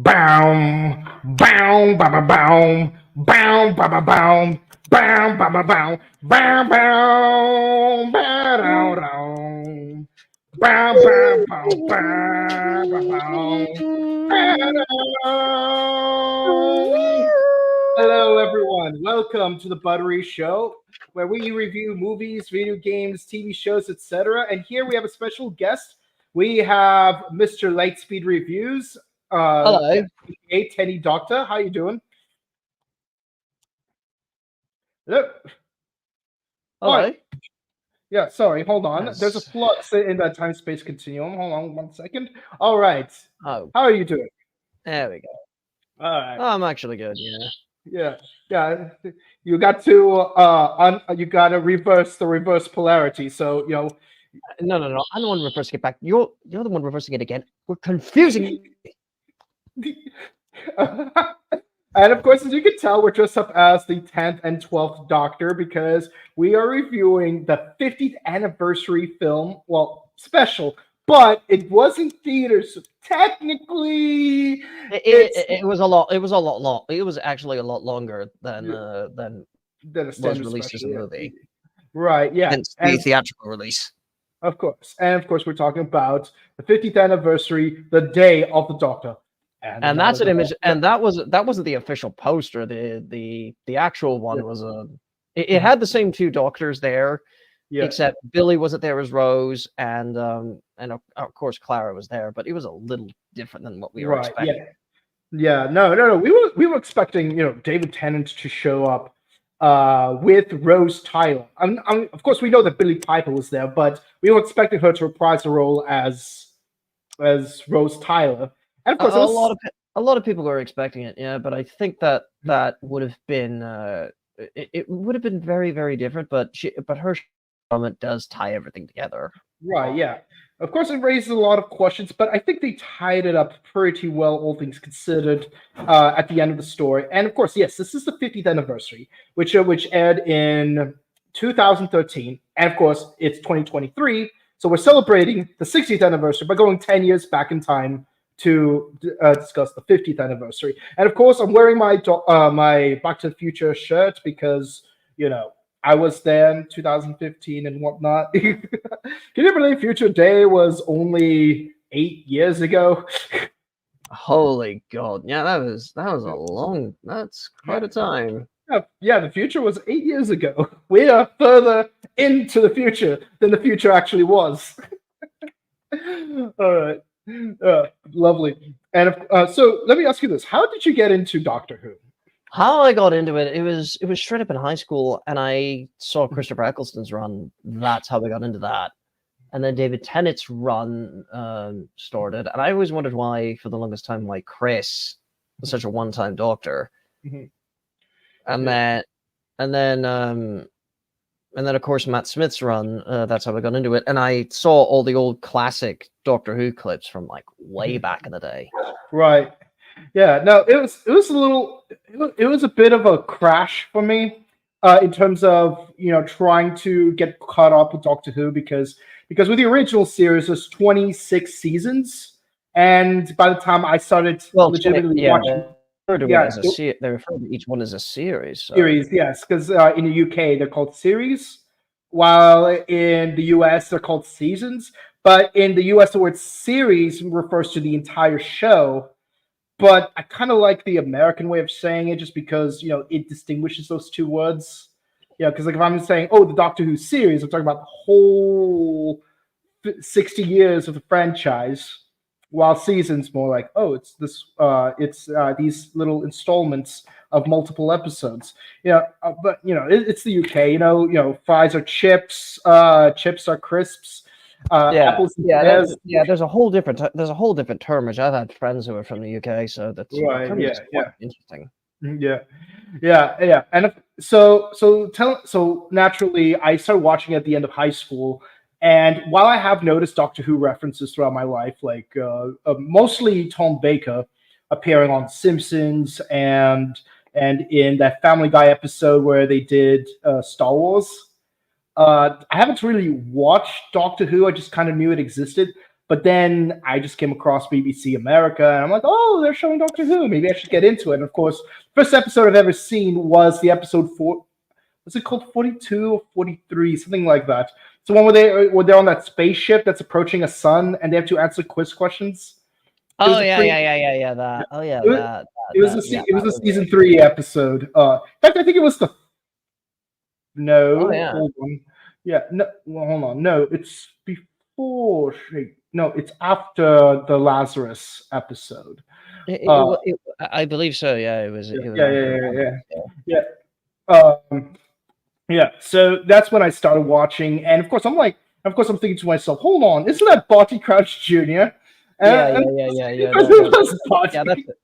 Boom, boom, ba ba boom, boom, ba ba boom, boom, ba ba boom, boom, boom, ba down, down, boom, boom, boom, ba boom, ba down. Hello, everyone. Welcome to the Buttery Show, where we review movies, video games, TV shows, etc. And here we have a special guest. We have Mr. Lightspeed Reviews, Hello. Tenny Doctor. How you doing? Yep. Hello. Yeah, sorry. Hold on. Yes. There's a flux in that time-space continuum. Hold on 1 second. All right. Oh, How are you doing? there we go. All right. Oh, I'm actually good. Yeah. Yeah. You got to you got to reverse the reverse polarity. So No. I'm the one reversing it back. You're the one reversing it again. We're confusing. And of course, as you can tell, we're dressed up as the 10th and 12th Doctor because we are reviewing the 50th anniversary film. Well, special, but it was in theaters, so technically It was a lot. It was a lot long. It was actually a lot longer than a was standard released as a special. movie. Right? Yeah. Hence the theatrical release. Of course, we're talking about the 50th anniversary, the Day of the Doctor. And that's an image, and that wasn't the official poster. The actual one was it had the same two doctors there, except Billy wasn't there as Rose, and of course Clara was there, but it was a little different than what we were expecting. No. We were expecting David Tennant to show up with Rose Tyler. Of course, we know that Billy Piper was there, but we were expecting her to reprise the role as Rose Tyler. And of course, a lot of people were expecting it, yeah. But I think that would have been it would have been very, very different. But her moment does tie everything together. Right? Yeah. Of course, it raises a lot of questions, but I think they tied it up pretty well, all things considered, at the end of the story. And of course, yes, this is the 50th anniversary, which aired in 2013, and of course, it's 2023, so we're celebrating the 60th anniversary by going 10 years back in time to discuss the 50th anniversary. And of course, I'm wearing my Back to the Future shirt because I was there in 2015 and whatnot. Can you believe Future Day was only 8 years ago? Holy God! Yeah, that's quite a time. Yeah, the future was 8 years ago. We are further into the future than the future actually was. All right. Lovely. And so let me ask you this: how did you get into Doctor Who? How I got into it, it was straight up in high school, and I saw Christopher Eccleston's run. That's how I got into that. And then David Tennant's run started, and I always wondered why, for the longest time, why Chris was such a one-time Doctor. Mm-hmm. And then of course Matt Smith's run. That's how I got into it, and I saw all the old classic Doctor Who clips from like way back in the day. Right. Yeah. No, it was a bit of a crash for me in terms of trying to get caught up with Doctor Who because with the original series there's 26 seasons, and by the time I started legitimately watching. They refer to each one as a series. So. Series, yes, because in the UK they're called series, while in the US they're called seasons. But in the US the word series refers to the entire show. But I kind of like the American way of saying it, just because it distinguishes those two words. Because like if I'm saying, the Doctor Who series, I'm talking about the whole 60 years of the franchise. While seasons more like, it's this, these little installments of multiple episodes. But it's the UK. Fries are chips, chips are crisps. Apples and pears. There's a whole different term, which I've had friends who are from the UK, so that's interesting. Yeah. And so naturally, I started watching at the end of high school. And while I have noticed Doctor Who references throughout my life, like mostly Tom Baker appearing on Simpsons and in that Family Guy episode where they did Star Wars, I haven't really watched Doctor Who. I just kind of knew it existed. But then I just came across BBC America, and I'm like, oh, they're showing Doctor Who. Maybe I should get into it. And of course, first episode I've ever seen was the episode 4. What's it called? 42 or 43, something like that. It's the one where they're on that spaceship that's approaching a sun, and they have to answer quiz questions. Oh yeah. That. Oh yeah, that. It was a season 3 episode. In fact, I think it was the. No. Oh, yeah. Hold on. Yeah. No. Well, hold on. No, it's before. No, it's after the Lazarus episode. I believe so. Yeah, it was. Yeah. Yeah. So that's when I started watching, and of course I'm thinking to myself, hold on, isn't that Barty Crouch Jr.? Yeah.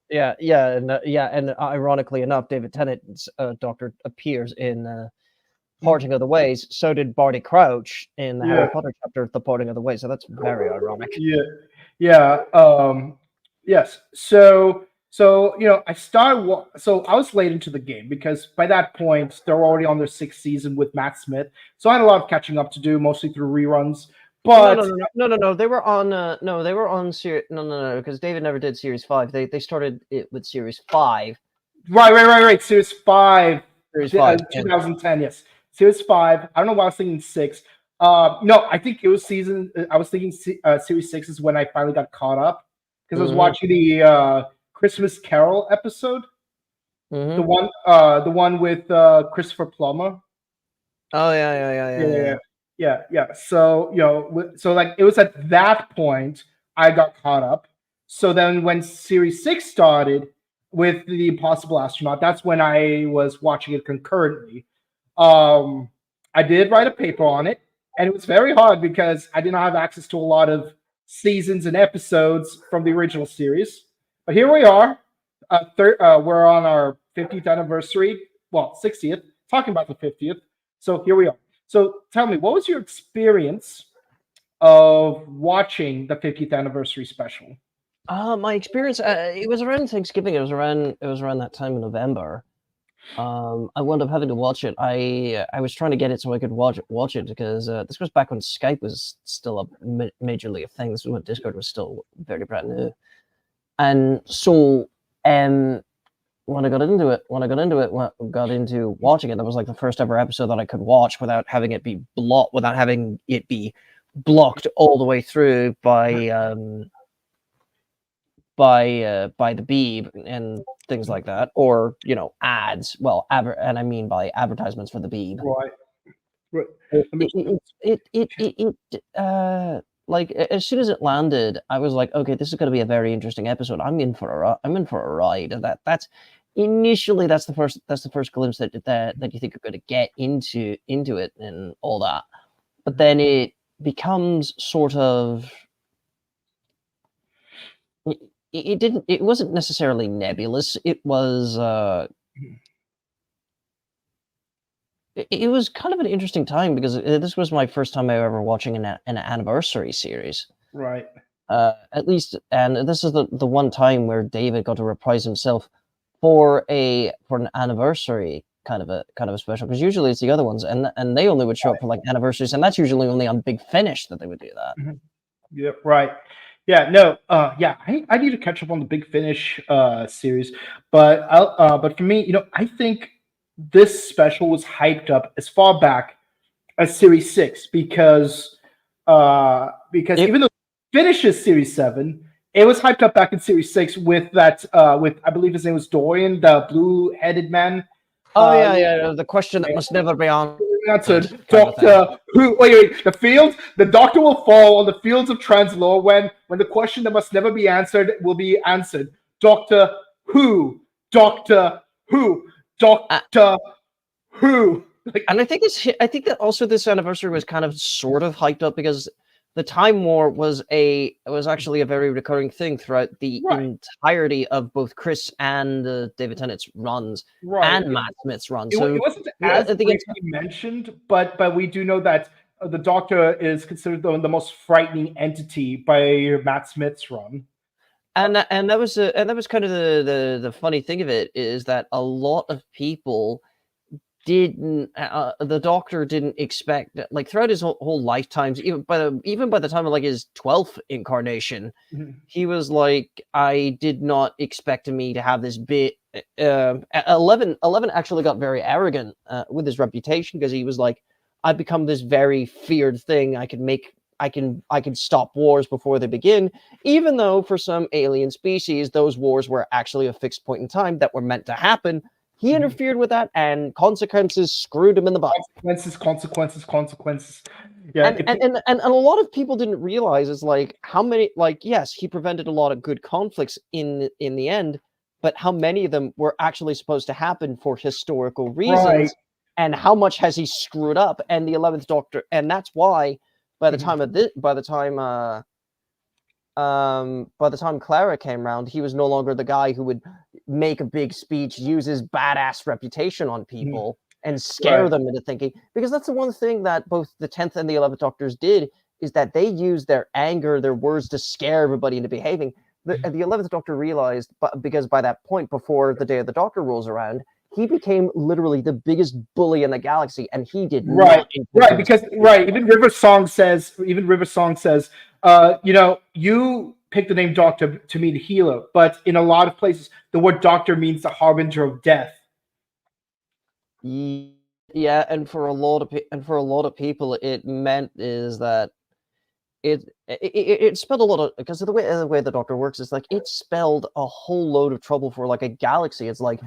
And ironically enough, David Tennant's Doctor appears in Parting of the Ways. So did Barty Crouch in the Harry Potter chapter, The Parting of the Ways. So that's very ironic. Yes. So I was late into the game because by that point they're already on their 6th season with Matt Smith. So I had a lot of catching up to do, mostly through reruns. But no. They were on series. No, because David never did series 5. They started it with series 5. Right. Series 5. Series 5. 2010. Yes. Series 5. I don't know why I was thinking 6. No, I think it was season. I was thinking series 6 is when I finally got caught up because I was watching the Christmas Carol episode. The one with Christopher Plummer. Oh yeah. So like it was at that point I got caught up. So then when series 6 started with the Impossible Astronaut, that's when I was watching it concurrently. I did write a paper on it, and it was very hard because I did not have access to a lot of seasons and episodes from the original series. But here we are. We're on our 50th anniversary. Well, 60th. Talking about the 50th. So here we are. So tell me, what was your experience of watching the 50th anniversary special? My experience, it was around Thanksgiving. It was around that time in November. I wound up having to watch it. I was trying to get it so I could watch it because this was back when Skype was still majorly a thing. This was when Discord was still very brand new. And so when I got into watching it, that was like the first ever episode that I could watch without having it be blocked all the way through by the Beeb and things like that, or ads. Well, and I mean by advertisements for the Beeb. Right. Like as soon as it landed, I was like, okay, this is going to be a very interesting episode. I'm in for a ride. And that's initially that's the first glimpse that you think you're going to get into it and all that. But then it becomes sort of. It wasn't necessarily nebulous. It was it was kind of an interesting time because this was my first time ever watching an anniversary series. Right. At least, and this is the one time where David got to reprise himself for an anniversary kind of a special, because usually it's the other ones, and they only would show up for like anniversaries, and that's usually only on Big Finish that they would do that. Mm-hmm. Yeah. Right. Yeah, no, I need to catch up on the Big Finish series, but for me, I think this special was hyped up as far back as Series 6 because even though Finish is Series 7, it was hyped up back in Series 6 with that with I believe his name was Dorian, the blue-headed man. The question that must never be answered. Doctor Who? Wait. The Doctor will fall on the fields of Translore when the question that must never be answered will be answered. Doctor Who? Doctor Who? Doctor Who? And I think that also this anniversary was kind of sort of hyped up because the Time War was actually a very recurring thing throughout the entirety of both Chris and David Tennant's runs and Matt Smith's runs. So it wasn't as briefly mentioned, but we do know that the Doctor is considered the most frightening entity by Matt Smith's run. And that was kind of the funny thing of it is that a lot of people the Doctor didn't expect, like, throughout his whole lifetimes, even by the time of like his 12th incarnation, he was like, I did not expect me to have this bit. 11 actually got very arrogant with his reputation, because he was like, I've become this very feared thing. I can stop wars before they begin, even though for some alien species those wars were actually a fixed point in time that were meant to happen. He interfered with that, and consequences screwed him in the butt. Consequences. Yeah, and a lot of people didn't realize is like how many, like, yes, he prevented a lot of good conflicts in the end, but how many of them were actually supposed to happen for historical reasons, right. and how much has he screwed up? And the 11th Doctor, and that's why by the time of this, by the time Clara came around, he was no longer the guy who would make a big speech, use his badass reputation on people, and scare them into thinking. Because that's the one thing that both the 10th and the 11th Doctors did, is that they used their anger, their words, to scare everybody into behaving. The 11th Doctor realized, because by that point, before the Day of the Doctor rolls around, he became literally the biggest bully in the galaxy, and he did not. Even River Song says, you picked the name Doctor to mean healer, but in a lot of places, the word Doctor means the harbinger of death. Yeah, and for a lot of people, it meant is that it spelled a lot of, because of the way the Doctor works, is like it spelled a whole load of trouble for like a galaxy. It's like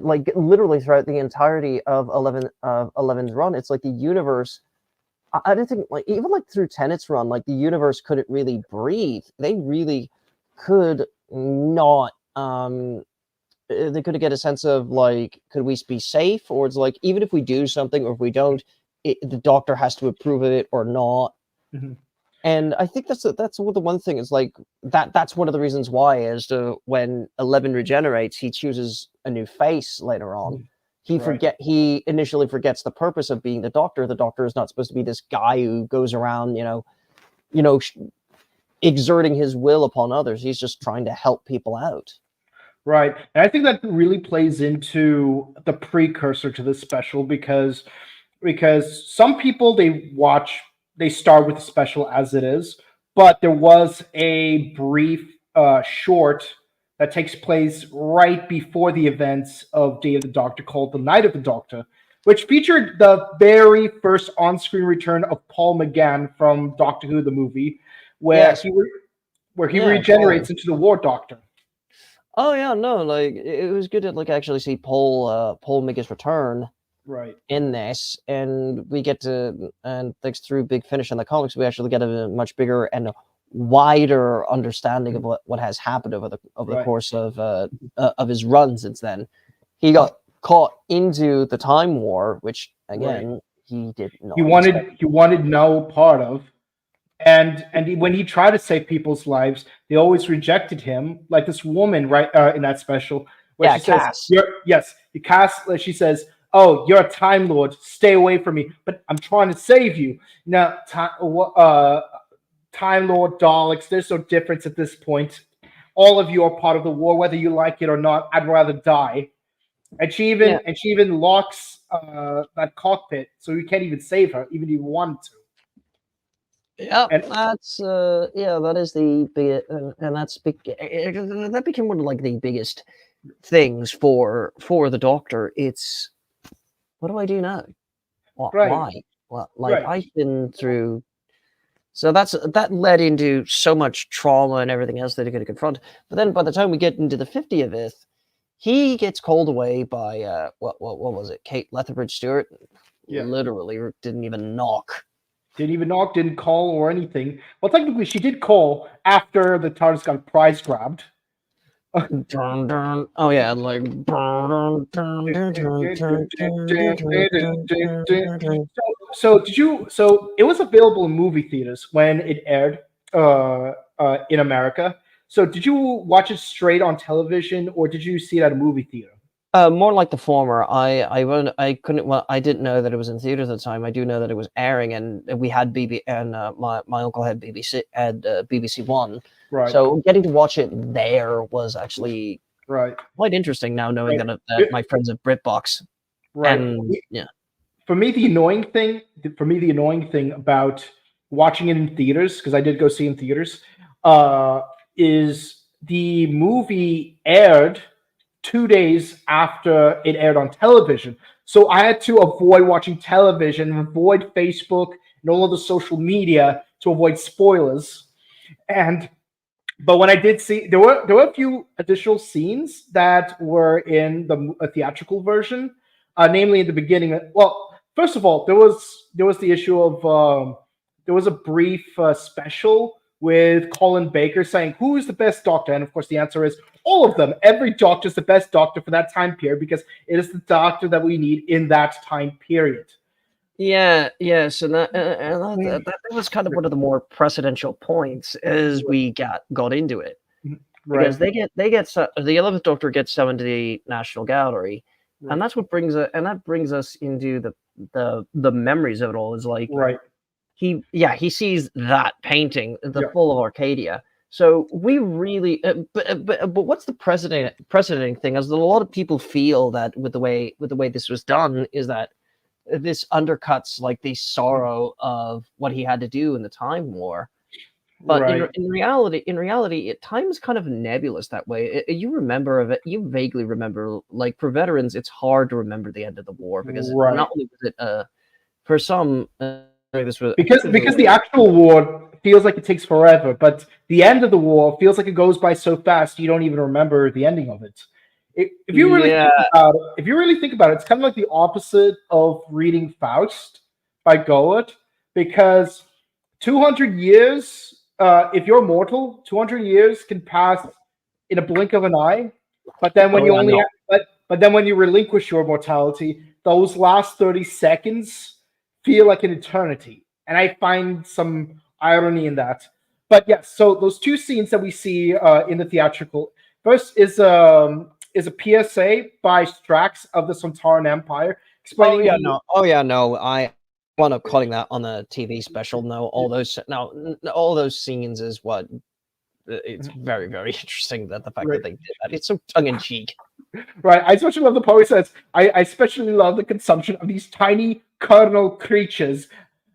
like literally throughout the entirety of 11's run, it's like the universe. I don't think, like, even like through Tennant's run, like the universe couldn't really breathe. They really could not. They couldn't get a sense of like, could we be safe, or it's like, even if we do something or if we don't, the Doctor has to approve of it or not. And I think that's the one thing is like that's one of the reasons why, as to when 11 regenerates, he chooses a new face later on. He initially forgets the purpose of being the Doctor. The Doctor is not supposed to be this guy who goes around, exerting his will upon others. He's just trying to help people out. Right. And I think that really plays into the precursor to this special, because some people, they start with the special as it is, but there was a brief short that takes place right before the events of Day of the Doctor, called The Night of the Doctor, which featured the very first on-screen return of Paul McGann from Doctor Who, the movie, where he regenerates into the War Doctor. Oh yeah, no, like it was good to like actually see Paul make his return in this, and we get to, and thanks through Big Finish in the comics, we actually get a much bigger and wider understanding of what has happened over the course of his run since then. He got caught into the Time War, which again he did not. He wanted no part of. And when he tried to save people's lives, they always rejected him. Like this woman, in that special, where she Cass. says, she says, "Oh, you're a Time Lord. Stay away from me." But I'm trying to save you. Now, Time Lord, Daleks, there's no difference at this point. All of you are part of the war, whether you like it or not. I'd rather die. And she even locks that cockpit, so you can't even save her, even if you wanted to. Yeah, that's that is the big, and that's big. That became one of like the biggest things for the Doctor. It's, what do I do now? Why? Well, like I've been through. So that led into so much trauma and everything else that he could confront. But then by the time we get into the 50th, he gets called away by what was it? Kate Lethbridge Stewart. Yeah. Literally didn't even knock. Didn't call or anything. Well, technically, she did call after the TARDIS got prize grabbed. Oh yeah, like. So did you? So it was available in movie theaters when it aired in America. So did you watch it straight on television, or did you see it at a movie theater? More like the former. I couldn't. Well, I didn't know that it was in theaters at the time. I do know that it was airing, and we had my uncle had BBC One. Right. So getting to watch it there was actually quite interesting. Now knowing that my friends have BritBox. Right. And For me, the annoying thing about watching it in theaters, because I did go see it in theaters, uh, is the movie aired 2 days after it aired on television. So I had to avoid watching television, avoid Facebook and all of the social media to avoid spoilers. And but when I did see, there were a few additional scenes that were in the theatrical version, namely in the beginning. Well, first of all, there was the issue of there was a brief special with Colin Baker saying who is the best doctor, and of course the answer is all of them. Every doctor is the best doctor for that time period because it is the doctor that we need in that time period. Yes, and that was kind of one of the more precedential points as we got into it, Right. because the 11th Doctor gets summoned to the National Gallery, and that's what brings us into the memories of it all. Is like Right. he sees that painting, the Yeah. full of Arcadia. So we really, but what's the precedent thing? Is that a lot of people feel that with the way this was done, is that this undercuts like the sorrow of what he had to do in the Time War. But Right. in reality, time is kind of nebulous that way. You remember of it, you vaguely remember. Like for veterans, it's hard to remember the end of the war because Right. not only was it for some this was Because the actual war feels like it takes forever, but the end of the war feels like it goes by so fast you don't even remember the ending of it. If you really think about it, it's kind of like the opposite of reading Faust by Goethe, because 200 years, if you're mortal, 200 years can pass in a blink of an eye, but then when but then when you relinquish your mortality, those last 30 seconds feel like an eternity. And I find some irony in that. But yes, so those two scenes that we see in the theatrical, first is a PSA by Strax of the Sontaran Empire explaining. I wound up calling that on the TV special. No, all those scenes is what. It's very, very interesting that the fact that they did that. It's so tongue in cheek. Right. I especially love the poet says, I especially love the consumption of these tiny kernel creatures.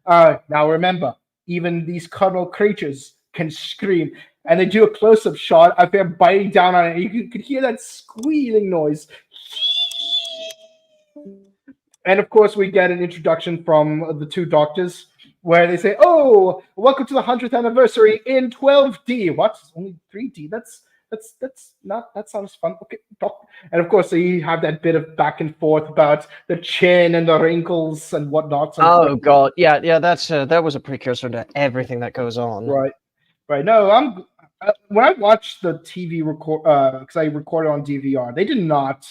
Now remember, even these kernel creatures can scream. And they do a close-up shot of them biting down on it. And you could hear that squealing noise. And of course, we get an introduction from the two doctors where they say, "Oh, welcome to the 100th anniversary in 12D." What? Only 3D? That's not, that sounds fun. Okay, doc. And of course, you have that bit of back and forth about the chin and the wrinkles and whatnot. Oh God, yeah. That was a precursor to everything that goes on. Right. No, when I watched the TV record, because I recorded on DVR, they did not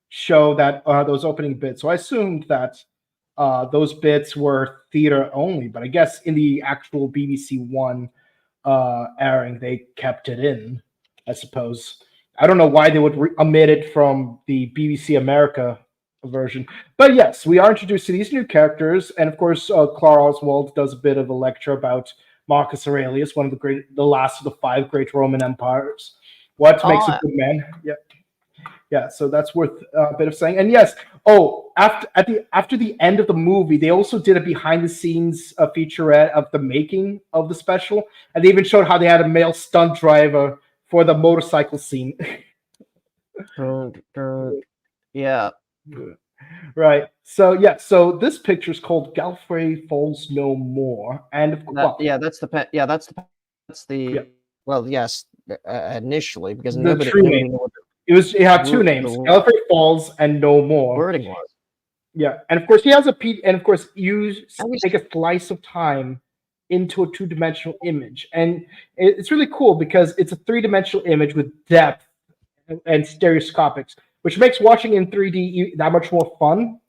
show that those opening bits. So I assumed that those bits were theater only. But I guess in the actual BBC One airing, they kept it in. I suppose. I don't know why they would omit it from the BBC America version. But yes, we are introduced to these new characters, and of course, Clara Oswald does a bit of a lecture about Marcus Aurelius, one of the last of the 5 great Roman empires. What makes a good man? Yeah. So that's worth a bit of saying. And yes, after the end of the movie, they also did a behind the scenes featurette of the making of the special, and they even showed how they had a male stunt driver for the motorcycle scene. Yeah. Right. So this picture is called Galfrey Falls No More, and initially, because the true name. It had two names: Galfrey Falls and No More. Wording was. Yeah, and of course he has and of course you take a slice of time into a 2-dimensional image, and it's really cool because it's a 3-dimensional image with depth and stereoscopics, which makes watching in 3D that much more fun.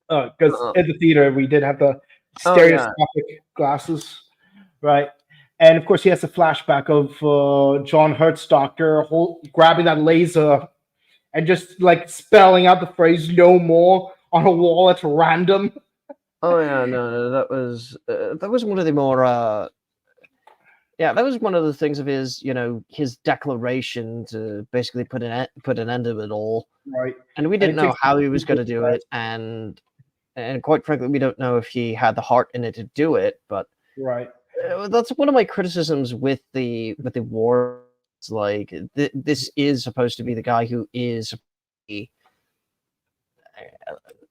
Because at the theater we did have the stereoscopic glasses, right? And of course he has a flashback of John Hurt's doctor grabbing that laser and just like spelling out the phrase "no more" on a wall at random. Oh yeah, no, that was one of the more Yeah, that was one of the things of his, his declaration to basically put an end to it all. Right. And we And didn't it know takes how he was going to do right. it, and quite frankly, we don't know if he had the heart in it to do it. But Right. that's one of my criticisms with the war. It's like this is supposed to be the guy who is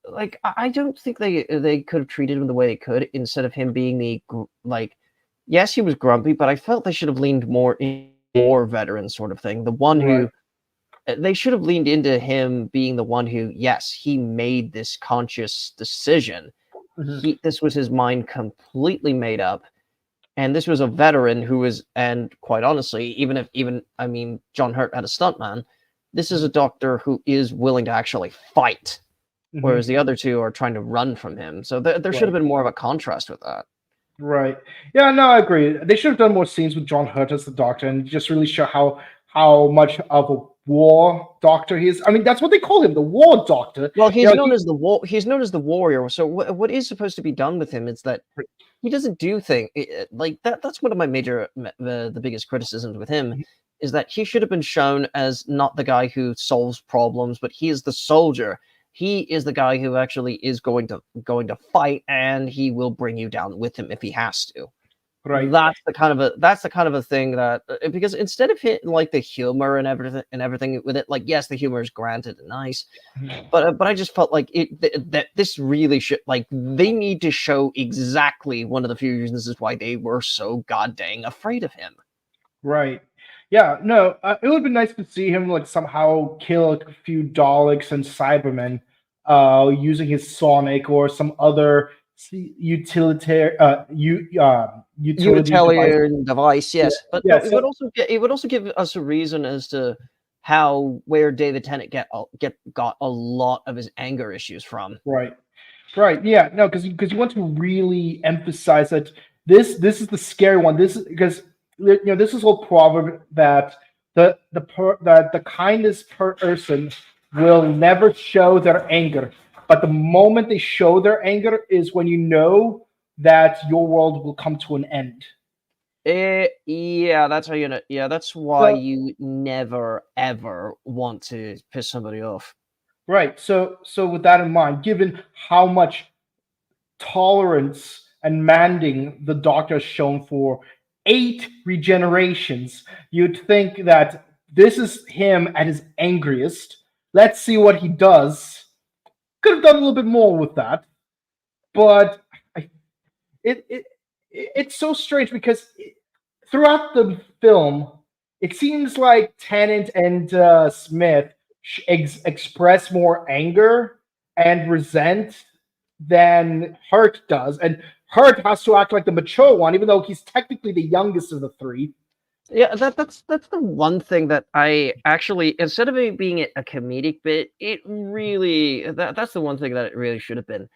like I don't think they could have treated him the way they could instead of him being yes, he was grumpy, but I felt they should have leaned more in more veteran sort of thing. The one Right. who they should have leaned into him being the one who, yes, he made this conscious decision. This was his mind completely made up. And this was a veteran who was, and quite honestly, I mean, John Hurt had a stuntman. This is a doctor who is willing to actually fight, whereas the other two are trying to run from him. So there should have been more of a contrast with that. Right. Yeah, no, I agree. They should have done more scenes with John Hurt as the doctor and just really show how much of a war doctor he is. I mean, that's what they call him, the war doctor. Well, he's known as the He's known as the warrior. So what is supposed to be done with him is that he doesn't do things like that. That's one of my major, the biggest criticisms with him, is that he should have been shown as not the guy who solves problems, but he is the soldier. He is the guy who actually is going to fight, and he will bring you down with him if he has to. Right. That's the kind of a thing that, because instead of hitting like the humor and everything with it, like, yes, the humor is granted and nice, but I just felt like that this really should, like, they need to show exactly one of the few reasons is why they were so goddamn afraid of him. Right. Yeah. No. It would be nice to see him like somehow kill a few Daleks and Cybermen, using his sonic or some other utilitarian device, yes. Yeah, But yeah, no, it would also give us a reason as to where David Tennant got a lot of his anger issues from. Right. Yeah. No, because you want to really emphasize that this is the scary one. This is because this is whole proverb that the kindest person will never show their anger, but the moment they show their anger is when you know that your world will come to an end. Yeah, that's how you know. Yeah, that's why you never ever want to piss somebody off. Right. So with that in mind, given how much tolerance and manding the Doctor has shown for 8 regenerations, you'd think that this is him at his angriest. Let's see what he does. Could have done a little bit more with that, but it's so strange because throughout the film, it seems like Tennant and Smith express more anger and resent than Hurt does, and Hurt has to act like the mature one, even though he's technically the youngest of the three. Yeah, that's the one thing that I actually, instead of it being a comedic bit, it really that's the one thing that it really should have been.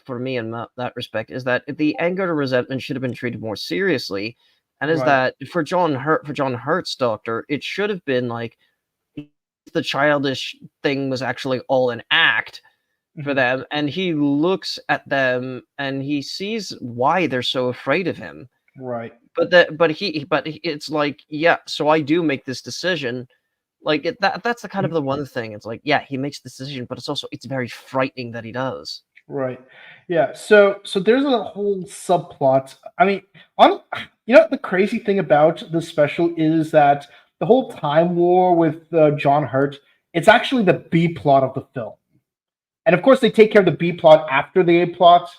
For me in that respect, is that the anger and resentment should have been treated more seriously, and is that for John Hurt's doctor, it should have been like the childish thing was actually all an act for them, and he looks at them and he sees why they're so afraid of him. Right. But it's like, yeah, so I do make this decision. Like that's the kind of the one thing. It's like, yeah, he makes the decision, but it's very frightening that he does. Right. Yeah. So there's a whole subplot. I mean, the crazy thing about the special is that the whole time war with John Hurt, it's actually the B plot of the film. And of course, they take care of the B plot after the A plot.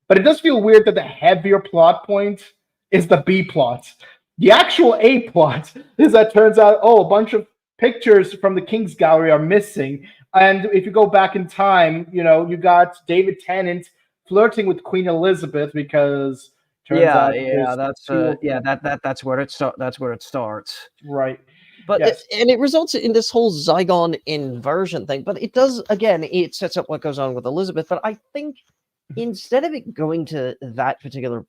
But it does feel weird that the heavier plot point is the B plot. The actual A plot is that turns out, a bunch of pictures from the King's Gallery are missing. And if you go back in time, you got David Tennant flirting with Queen Elizabeth because that's where it starts. Right. But it results in this whole Zygon inversion thing. But it does, again, it sets up what goes on with Elizabeth. But I think instead of it going to that particular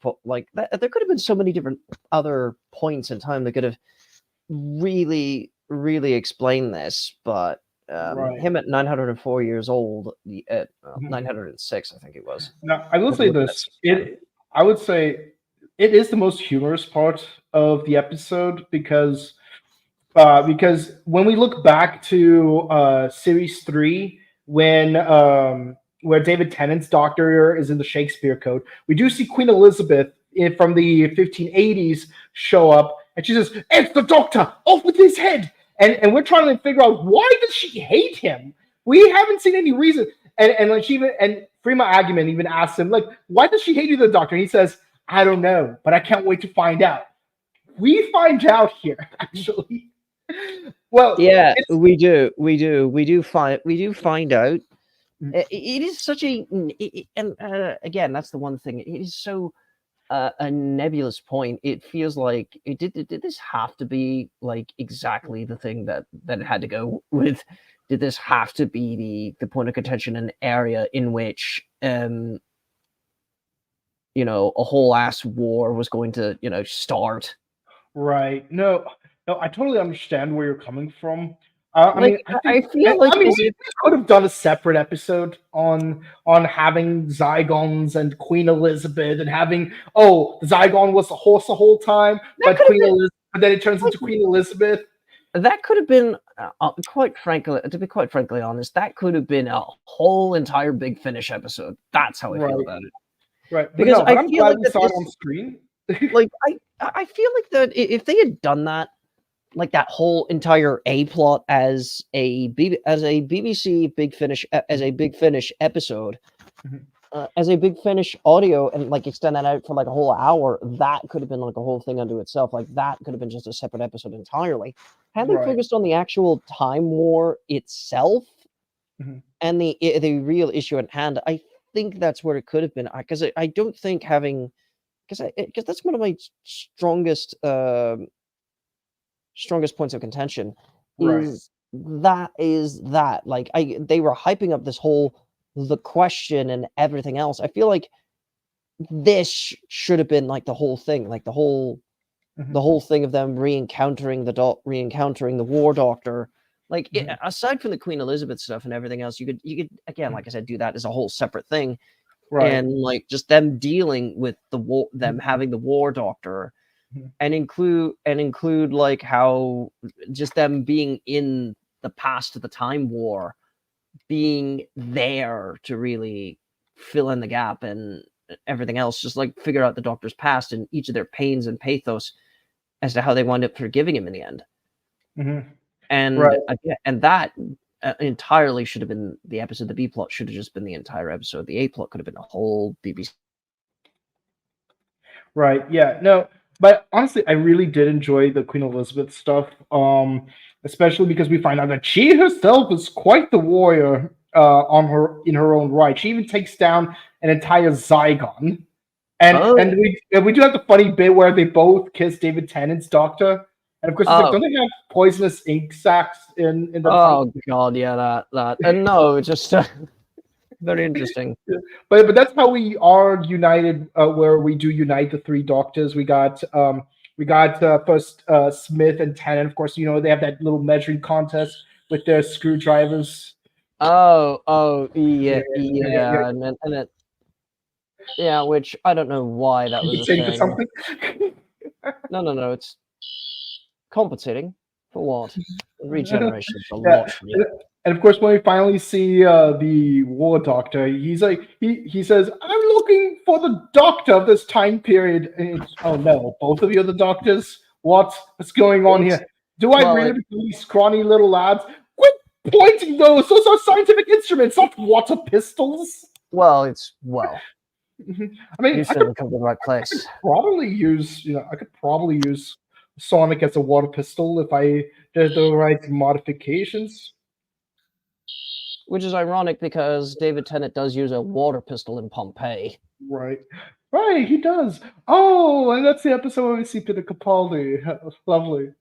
there could have been so many different other points in time that could have really, really explained this. But him at 904 years old, 906, I think it was. Now, I will say this. I would say it is the most humorous part of the episode because when we look back to series three, when where David Tennant's doctor is in the Shakespeare Code, we do see Queen Elizabeth from the 1580s show up, and she says, "It's the doctor! Off with his head!" And we're trying to figure out, why does she hate him? We haven't seen any reason. And like she even, and Freema Agyeman even asks him, like, "Why does she hate you, the doctor?" And he says, "I don't know, but I can't wait to find out." We find out here, actually. Well, Yeah, we do find out. It is such a, and again, that's the one thing. It is so a nebulous point. It feels like did this have to be like exactly the thing that it had to go with? Did this have to be the point of contention, an area in which a whole ass war was going to start? Right. No, no, I totally understand where you're coming from. I feel like we could have done a separate episode on having Zygons and Queen Elizabeth and having the Zygon was a horse the whole time, but but then it turns into Queen Elizabeth. That could have been, quite frankly, to be quite frankly honest, that could have been a whole entire Big Finish episode. That's how I feel about it. Right. Because I'm glad we saw it on screen. Like I feel like that if they had done that, like that whole entire A plot as a BBC Big Finish episode, as a Big Finish audio, and like extend that out for like a whole hour, that could have been like a whole thing unto itself. Like that could have been just a separate episode entirely. Had they focused on the actual time war itself and the real issue at hand, I think that's where it could have been. Because I don't think having, because that's one of my strongest points of contention is that like they were hyping up this whole the question and everything else. I feel like this should have been like the whole thing, like the whole thing of them re-encountering the war doctor. Like aside from the Queen Elizabeth stuff and everything else, you could again, like I said, do that as a whole separate thing. And like just them dealing with the war, them having the war doctor, and include like how just them being in the past of the time war, being there to really fill in the gap and everything else, just like figure out the doctor's past and each of their pains and pathos as to how they wind up forgiving him in the end. And that entirely should have been the episode. The B plot should have just been the entire episode. The A plot could have been a whole BBC. Right. Yeah. No. But honestly, I really did enjoy the Queen Elizabeth stuff, especially because we find out that she herself is quite the warrior in her own right. She even takes down an entire Zygon, and we do have the funny bit where they both kiss David Tennant's doctor, and of course, it's like, don't they have poisonous ink sacs in the? Oh God, yeah, that, and no, just. Very interesting. But that's how we are united, where we do unite the three doctors. We got first Smith and Tennant. Of course, they have that little measuring contest with their screwdrivers. Yeah. And it, yeah, which I don't know why that was a thing. For something? No, it's compensating for what? Regeneration is a lot. And of course, when we finally see the war doctor, he's like, he says, "I'm looking for the doctor of this time period." And oh no, both of you are the doctors? What's going on here? Do I really become these scrawny little lads? Quit pointing those! Those are scientific instruments, not water pistols. Well, I mean, you shouldn't come to the right place. I could probably use Sonic as a water pistol if I did the right modifications. Which is ironic because David Tennant does use a water pistol in Pompeii. Right, he does. Oh, and that's the episode where we see Peter Capaldi. Lovely.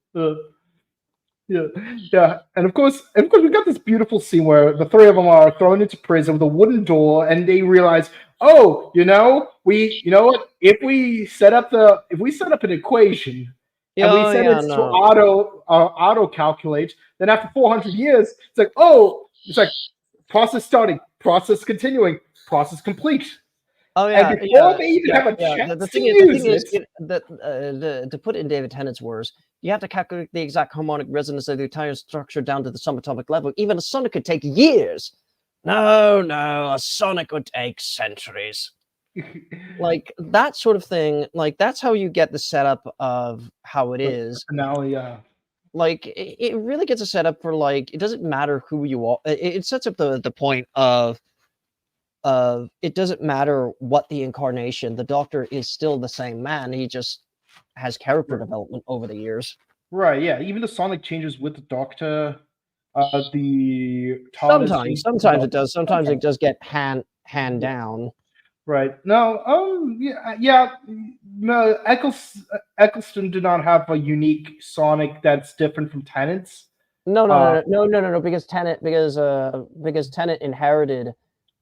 Yeah. And of course, we got this beautiful scene where the three of them are thrown into prison with a wooden door, and they realize, you know what? If we set up an equation and we set it to auto calculate, then after 400 years, it's like process starting, process continuing, process complete. Oh And yeah, before yeah, they even yeah, have a yeah. chance The to thing use is it. that to put it in David Tennant's words, you have to calculate the exact harmonic resonance of the entire structure down to the subatomic level. Even a sonic could take years. No, a sonic would take centuries. Like that sort of thing. Like that's how you get the setup of how it is. Finale, yeah. Like it really gets a setup for like it doesn't matter who you are. It sets up the point of it doesn't matter what the incarnation, the Doctor is still the same man. He just has character development over the years. Right, yeah. Even the sonic changes with the Doctor, the TARDIS changes with the Sometimes it Doctor. does. Sometimes it does get hand down. Right. No, yeah. No, Eccleston did not have a unique sonic that's different from Tennant's. No. Because Tennant inherited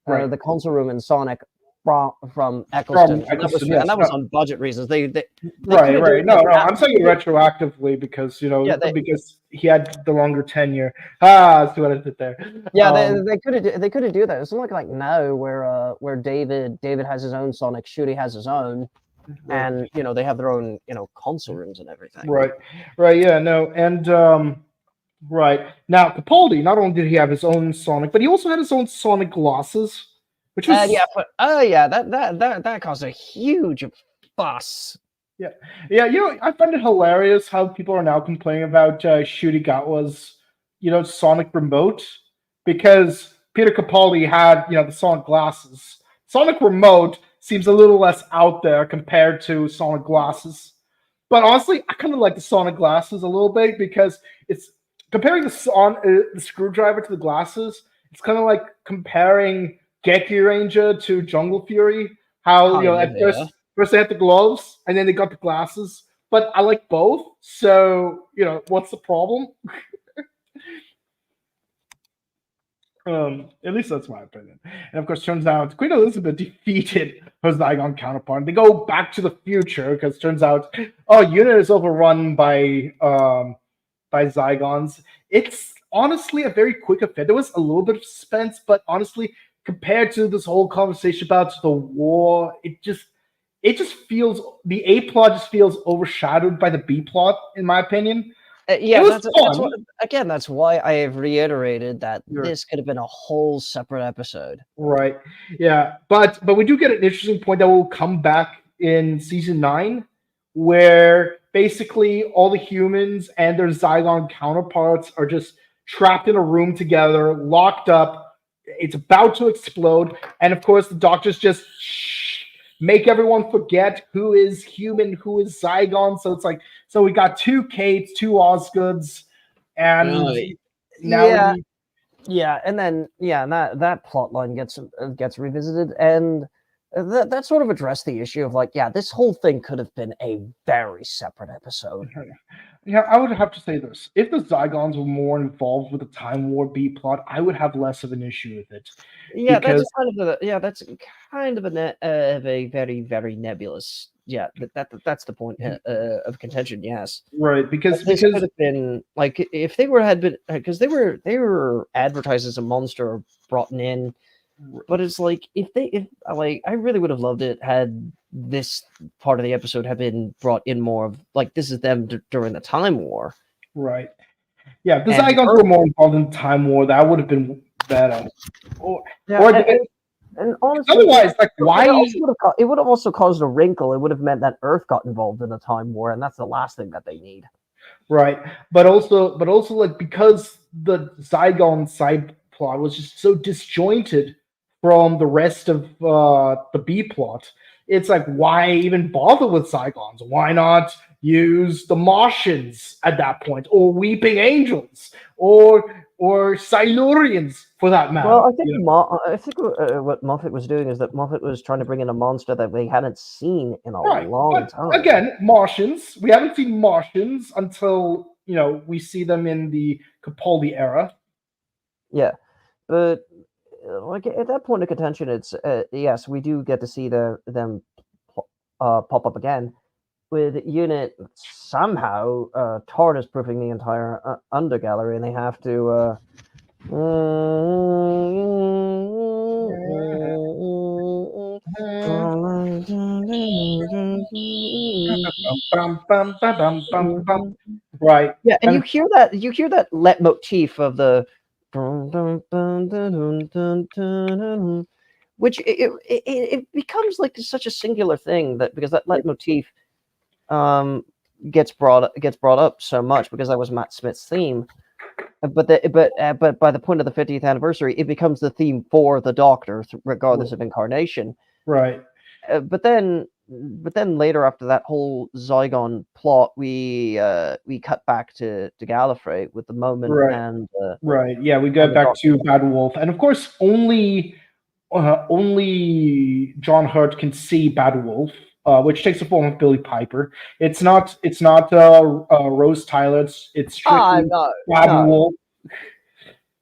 Right. the console room in Sonic from From Eccleston, and Eccleston, and yes. that was on budget reasons. They Right, couldn't do right. it No, like I'm saying it retroactively because yeah, because he had the longer tenure. Ah, that's what I did there. yeah, they couldn't do that. It's not like now where David has his own Sonic, Shooty has his own, Right. and they have their own console rooms and everything. Right, right, yeah, no, and right now Capaldi. Not only did he have his own Sonic, but he also had his own Sonic glasses, which was that caused a huge fuss. yeah. I find it hilarious how people are now complaining about Shurigawa's Sonic remote because Peter Capaldi had the Sonic glasses. Sonic remote seems a little less out there compared to Sonic glasses. But honestly, I kind of like the Sonic glasses a little bit because it's comparing the screwdriver to the glasses. It's kind of like comparing Geki Ranger to Jungle Fury. How at first they had the gloves and then they got the glasses. But I like both, so what's the problem? At least that's my opinion. And of course, turns out Queen Elizabeth defeated her Zygon counterpart. They go back to the future because turns out, Unit is overrun by Zygons. It's honestly a very quick affair. There was a little bit of suspense, but honestly, compared to this whole conversation about the war, it just feels the A plot just feels overshadowed by the B plot, in my opinion. That's why I have reiterated that this could have been a whole separate episode. Right. Yeah. But we do get an interesting point that will come back in season 9, where basically all the humans and their Zygon counterparts are just trapped in a room together, locked up. It's about to explode, and of course the Doctors just make everyone forget who is human, who is Zygon. So it's like, so we got 2 Kates, 2 Osgoods, and now and then that plot line gets revisited, and that sort of addressed the issue of like, this whole thing could have been a very separate episode. Yeah, I would have to say this. If the Zygons were more involved with the Time War B plot, I would have less of an issue with it. Yeah, that's kind of a very, very nebulous. Yeah, that's the point of contention. Yes, right. Because this could have been like if they had been because they were advertised as a monster brought in, but it's like if I really would have loved it had this part of the episode have been brought in more of like this is them during the Time War. Right. Yeah, if the Zygons were more involved in Time War, that would have been better. And honestly, otherwise, like why it would have also caused a wrinkle. It would have meant that Earth got involved in the Time War, and that's the last thing that they need. Right, but also like because the Zygon side plot was just so disjointed from the rest of the B plot, it's like why even bother with Zygons? Why not use the Martians at that point, or Weeping Angels, or Silurians for that matter? Well, I think what Moffat was doing is that Moffat was trying to bring in a monster that we hadn't seen in a long time. Again, Martians. We haven't seen Martians until we see them in the Capaldi era. Yeah, but like at that point of contention, it's yes, we do get to see them pop up again with Unit somehow TARDIS proofing the entire under gallery, and they have to. bum, bum, bum, bum, bum, bum. Mhm. Right. Yeah, and And you hear that leitmotif of the dun, dun, dun, dun, dun, dun, dun, dun, which it becomes like such a singular thing that because that leitmotif um gets brought up so much because that was Matt Smith's theme. But by the point of the 50th anniversary, it becomes the theme for the Doctor, regardless of incarnation. right. But then later after that whole Zygon plot, we cut back to Gallifrey with the moment Right. and Right. Yeah, we go the back Doctor. to Bad Wolf, and of course, only John Hurt can see Bad Wolf, which takes the form of Billy Piper. It's not Rose Tyler. It's Ah, strictly no, Bad no. Wolf.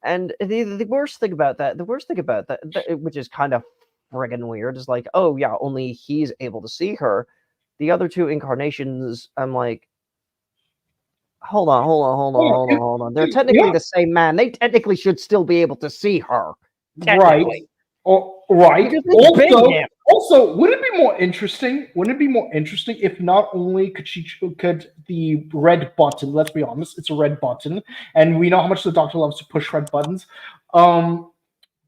And the worst thing about that, which is kind of friggin' weird, is like, oh yeah, only he's able to see her. The other two incarnations, I'm like, hold on, hold on, hold on, hold on, hold on. They're technically Yeah, the same man. They technically should still be able to see her, right. technically, Right. because it's been him. Also, would it be more interesting? Wouldn't it be more interesting if not only could the red button? Let's be honest, it's a red button, and we know how much the Doctor loves to push red buttons. Um,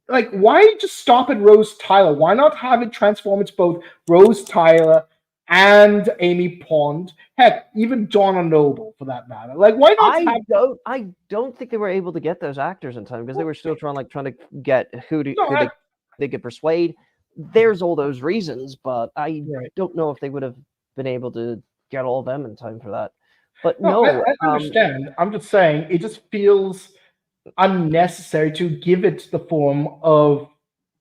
like, why just stop at Rose Tyler? Why not have it transform into both Rose Tyler and Amy Pond? Heck, even Donna Noble for that matter. Like, why not have? I don't think they were able to get those actors in time because they were still trying to get who No, they could persuade. There's all those reasons, but I right. don't know if they would have been able to get all of them in time for that. But No, no, I understand. I'm just saying it just feels unnecessary to give it the form of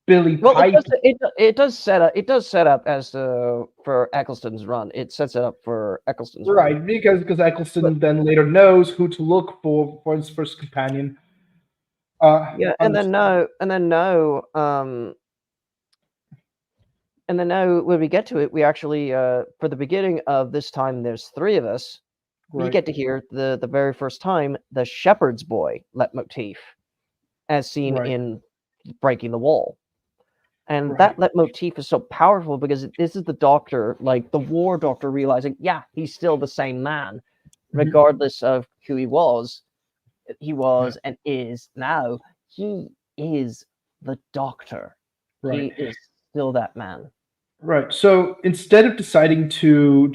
Billy well, Piper. it does set up as for Eccleston's run. It sets it up for Eccleston's run. Right, because But Eccleston then later knows who to look for his first companion. yeah, Under- and then now when we get to it, we actually for the beginning of this time, there's three of us. We right, get to hear the very first time the shepherd's boy leitmotif, as seen right, in Breaking the Wall. And right. that leitmotif is so powerful because this is the Doctor, like the War Doctor, realizing, yeah, he's still the same man, Mhm. regardless of who he was. He Yeah, was and is now. He is the Doctor. right. He is still that man. Right. So instead of just deciding to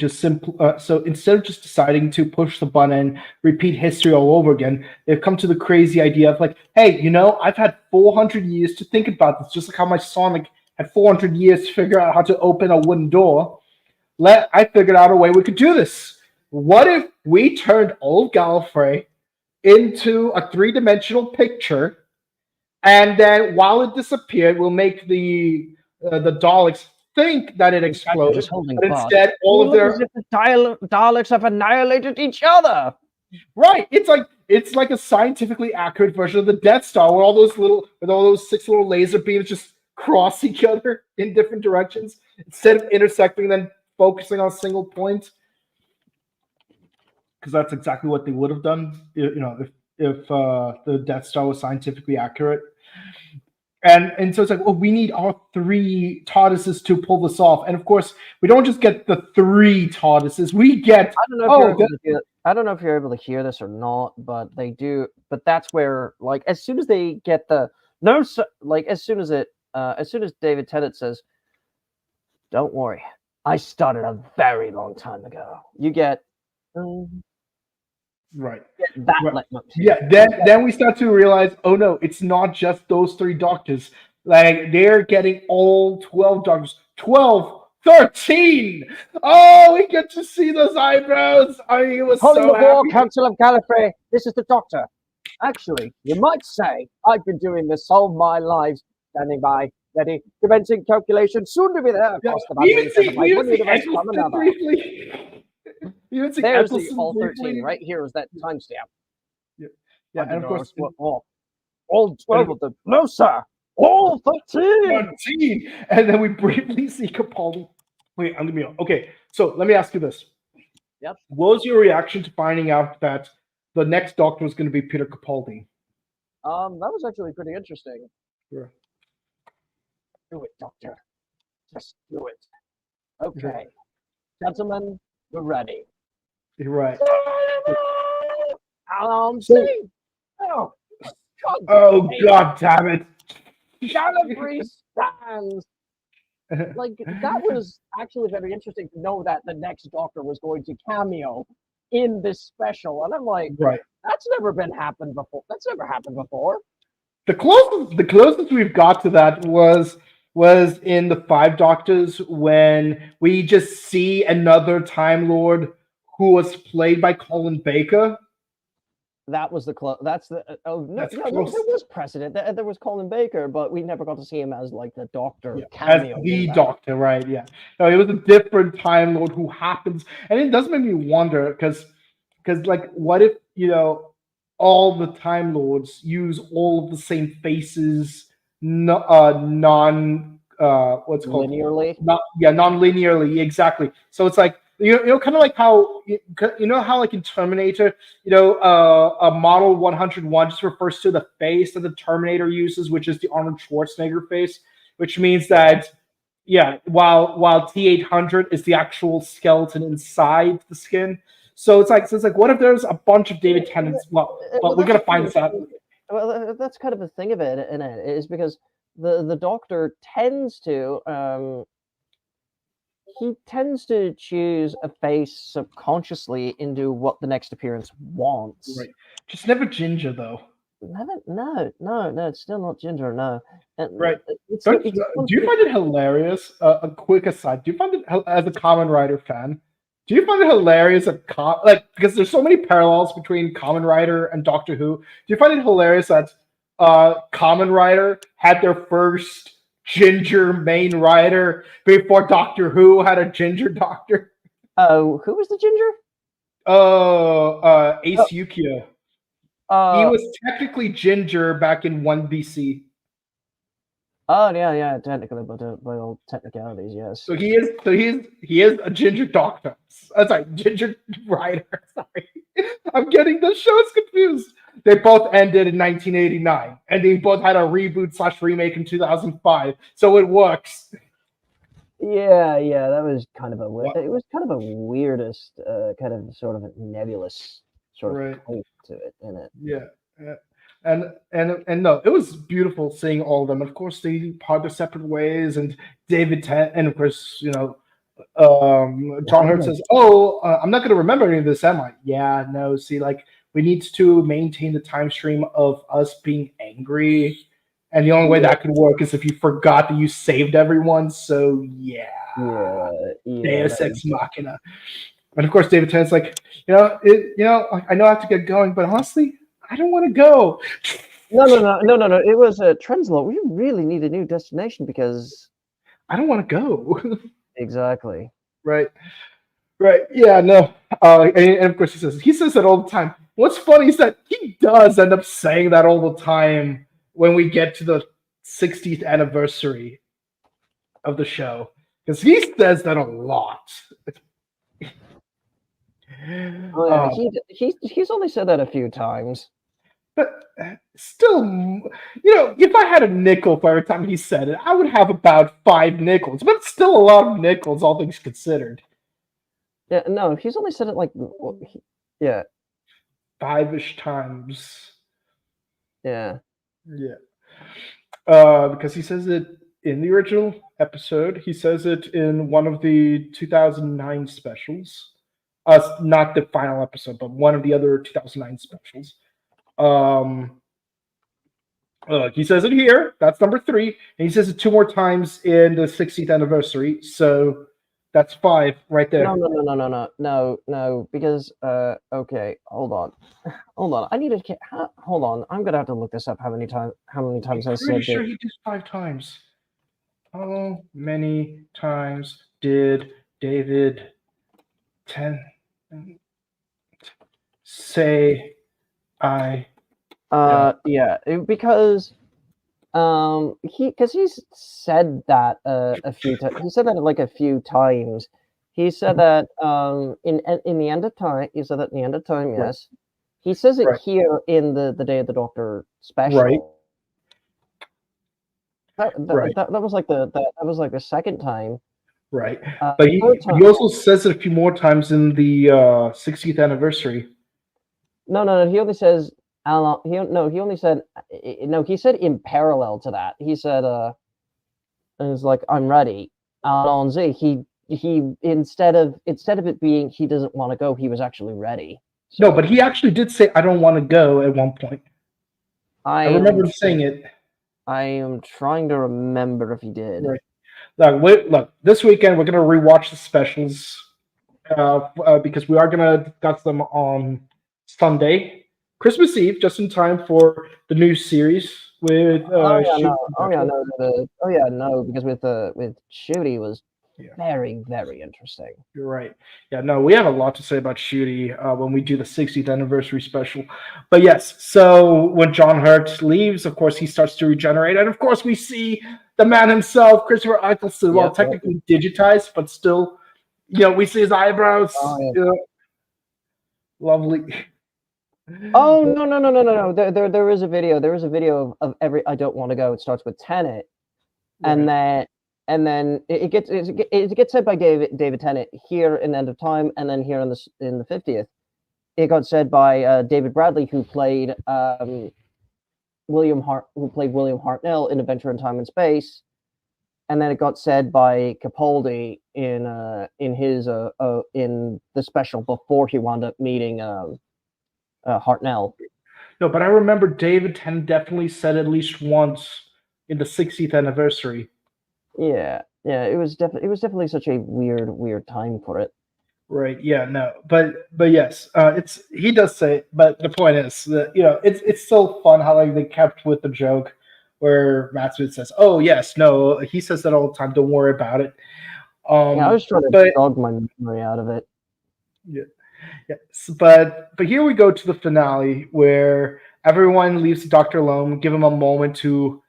push the button and repeat history all over again, they've come to the crazy idea of like, hey, I've had 400 years to think about this, just like how my Sonic had 400 years to figure out how to open a wooden door. I figured out a way we could do this. What if we turned old Gallifrey into a three-dimensional picture, and then while it disappeared, we'll make the Daleks think that it In fact, they're exploded, just holding but fast. instead all of Look as their if the Daleks have annihilated each other. right. It's like a scientifically accurate version of the Death Star, where all those six little laser beams just cross each other in different directions instead of intersecting and then focusing on a single point. Because that's exactly what they would have done, if the Death Star was scientifically accurate. And so it's like, well, we need our three TARDISes to pull this off. And of course, we don't just get the three TARDISes. We get I don't know if you're able to hear. I don't know if you're able to hear this or not, but they do. But that's where, like, as soon as they get the no, like, as soon as David Tennant says, "Don't worry, I started a very long time ago," you get right. that Right. leitmotif. Yeah, then we start to realize, oh no, it's not just those three doctors. Like they're getting all 12 doctors. 12, 13. Oh, we get to see those eyebrows. I was Calling so the War happy. Council of Gallifrey. This is the Doctor. Actually, you might say I've been doing this all my life, standing by, ready, commencing calculation, soon to be there Yeah, across the boundaries of we even one see universe from Eccleston another. briefly. We even see There's the Eccleston all 13 briefly. right here is that timestamp. Yeah, I yeah, and didn't of know course, all 12 and of them. No, sir. All 13. 13. And then we briefly see Capaldi. Wait, I'm gonna be okay. So let me ask you this. Yep. What was your reaction to finding out that the next Doctor was going to be Peter Capaldi? That was actually pretty interesting. Sure. Do it, Doctor. Just do it. Okay. Gentlemen, we're ready. You're right. So, See? Oh, oh God damn it! Gallifrey stands. Like, that was actually very interesting to know that the next Doctor was going to cameo in this special, and I'm like, Right. that's never happened before. That's never happened before. The closest we've got to that was in the Five Doctors when we just see another Time Lord who was played by Colin Baker. That was the that's the oh no, That's no, close. there was precedent. There was Colin Baker, but we never got to see him as like the Doctor Yeah, cameo. as the Doctor, right? Yeah. No, it was a different Time Lord who happens, and it does make me wonder because like, what if all the Time Lords use all of the same faces, non what's it called Linearly? non-linearly, exactly. So it's like kind of like how how like in Terminator, a Model 101 just refers to the face that the Terminator uses, which is the Arnold Schwarzenegger face, which means that while T-800 is the actual skeleton inside the skin. So it's like what if there's a bunch of David Tennant's? Well, we're gonna find this out. Well, that's kind of the thing of it, and it is because the Doctor tends to he tends to choose a face subconsciously into what the next appearance wants. Right. Just never Ginger though. No, it's still not Ginger. No. Right. Do you find it hilarious? A quick aside. Do you find it, as a Kamen Rider fan, do you find it hilarious that because there's so many parallels between Kamen Rider and Doctor Who? Do you find it hilarious that Kamen Rider had their first ginger main writer before Doctor Who had a ginger doctor? Oh, who was the ginger? Ace Yukio. He was technically ginger back in 1 BC. Oh yeah, technically, but by all technicalities, yes. So he is a ginger doctor. Sorry, ginger writer. Sorry, I'm getting the shows confused. They both ended in 1989, and they both had a reboot/remake in 2005. So it works. Yeah, that was kind of it was kind of a weirdest, kind of sort of nebulous sort of hope to it, isn't it? Yeah. And no, it was beautiful seeing all of them. Of course, they part their separate ways, and David Tennant, and of course, John Hurt says, "Oh, I'm not going to remember any of this, am I?" Yeah, no. See, like, we need to maintain the time stream of us being angry, and the only way that could work is if you forgot that you saved everyone. So yeah. Deus Ex Machina. And of course, David Tennant's like, I know I have to get going, but honestly, I don't want to go. No. It was Trenslow. We really need a new destination because I don't want to go. Exactly. Right. Yeah. No. And of course, he says that all the time. What's funny is that he does end up saying that all the time when we get to the 60th anniversary of the show, because he says that a lot. He's only said that a few times. But still, if I had a nickel for every time he said it, I would have about 5 nickels. But still a lot of nickels, all things considered. Yeah, no, he's only said it like, 5-ish times. Yeah. Because he says it in the original episode. He says it in one of the 2009 specials. Not the final episode, but one of the other 2009 specials. He says it here. That's number 3, and he says it 2 more times in the 60th anniversary. So that's 5 right there. No. Because okay, hold on. I need to hold on. I'm gonna have to look this up. How many times I said? Pretty sure he did 5 times. How many times did David Tennant say I? Because he's said that a few times. He said that like a few times. He said that in the end of time. He said that in the end of time. Yes. He says it here in the Day of the Doctor special. Right. That was like the second time. Right. But he also says it a few more times in the 60th anniversary. No. He only says Alan. He only said no. He said in parallel to that. He said and it's like I'm ready. Alan Z. He instead of it being he doesn't want to go, he was actually ready. So, no, but he actually did say I don't want to go at one point. I remember him saying it. I am trying to remember if he did. Right. Look, this weekend we're gonna rewatch the specials because we are gonna discuss them on Sunday, Christmas Eve, just in time for the new series with. Because with Shooty was very, very interesting. You're right. Yeah, no, we have a lot to say about Shooty when we do the 60th anniversary special. But yes, so when John Hurt leaves, of course, he starts to regenerate. And of course, we see the man himself, Christopher Eccleston, technically digitized, but still, we see his eyebrows. Lovely. Oh, no. There is a video. There is a video of every I Don't Want to Go. It starts with Tennant. Right. And then it gets said by David Tennant here in End of Time, and then here in the 50th, it got said by David Bradley, who played William Hartnell in Adventure in Time and Space, and then it got said by Capaldi in his in the special before he wound up meeting Hartnell. No, but I remember David Tennant definitely said at least once in the 60th anniversary. Yeah, it was definitely such a weird time for it. Right. Yeah. No. But yes, he does say. But the point is that it's so fun how they kept with the joke where Matt Smith says, "Oh yes, no," he says that all the time. Don't worry about it. I was trying to dog my memory out of it. Yeah. Yes. But here we go to the finale where everyone leaves the Doctor alone. Give him a moment to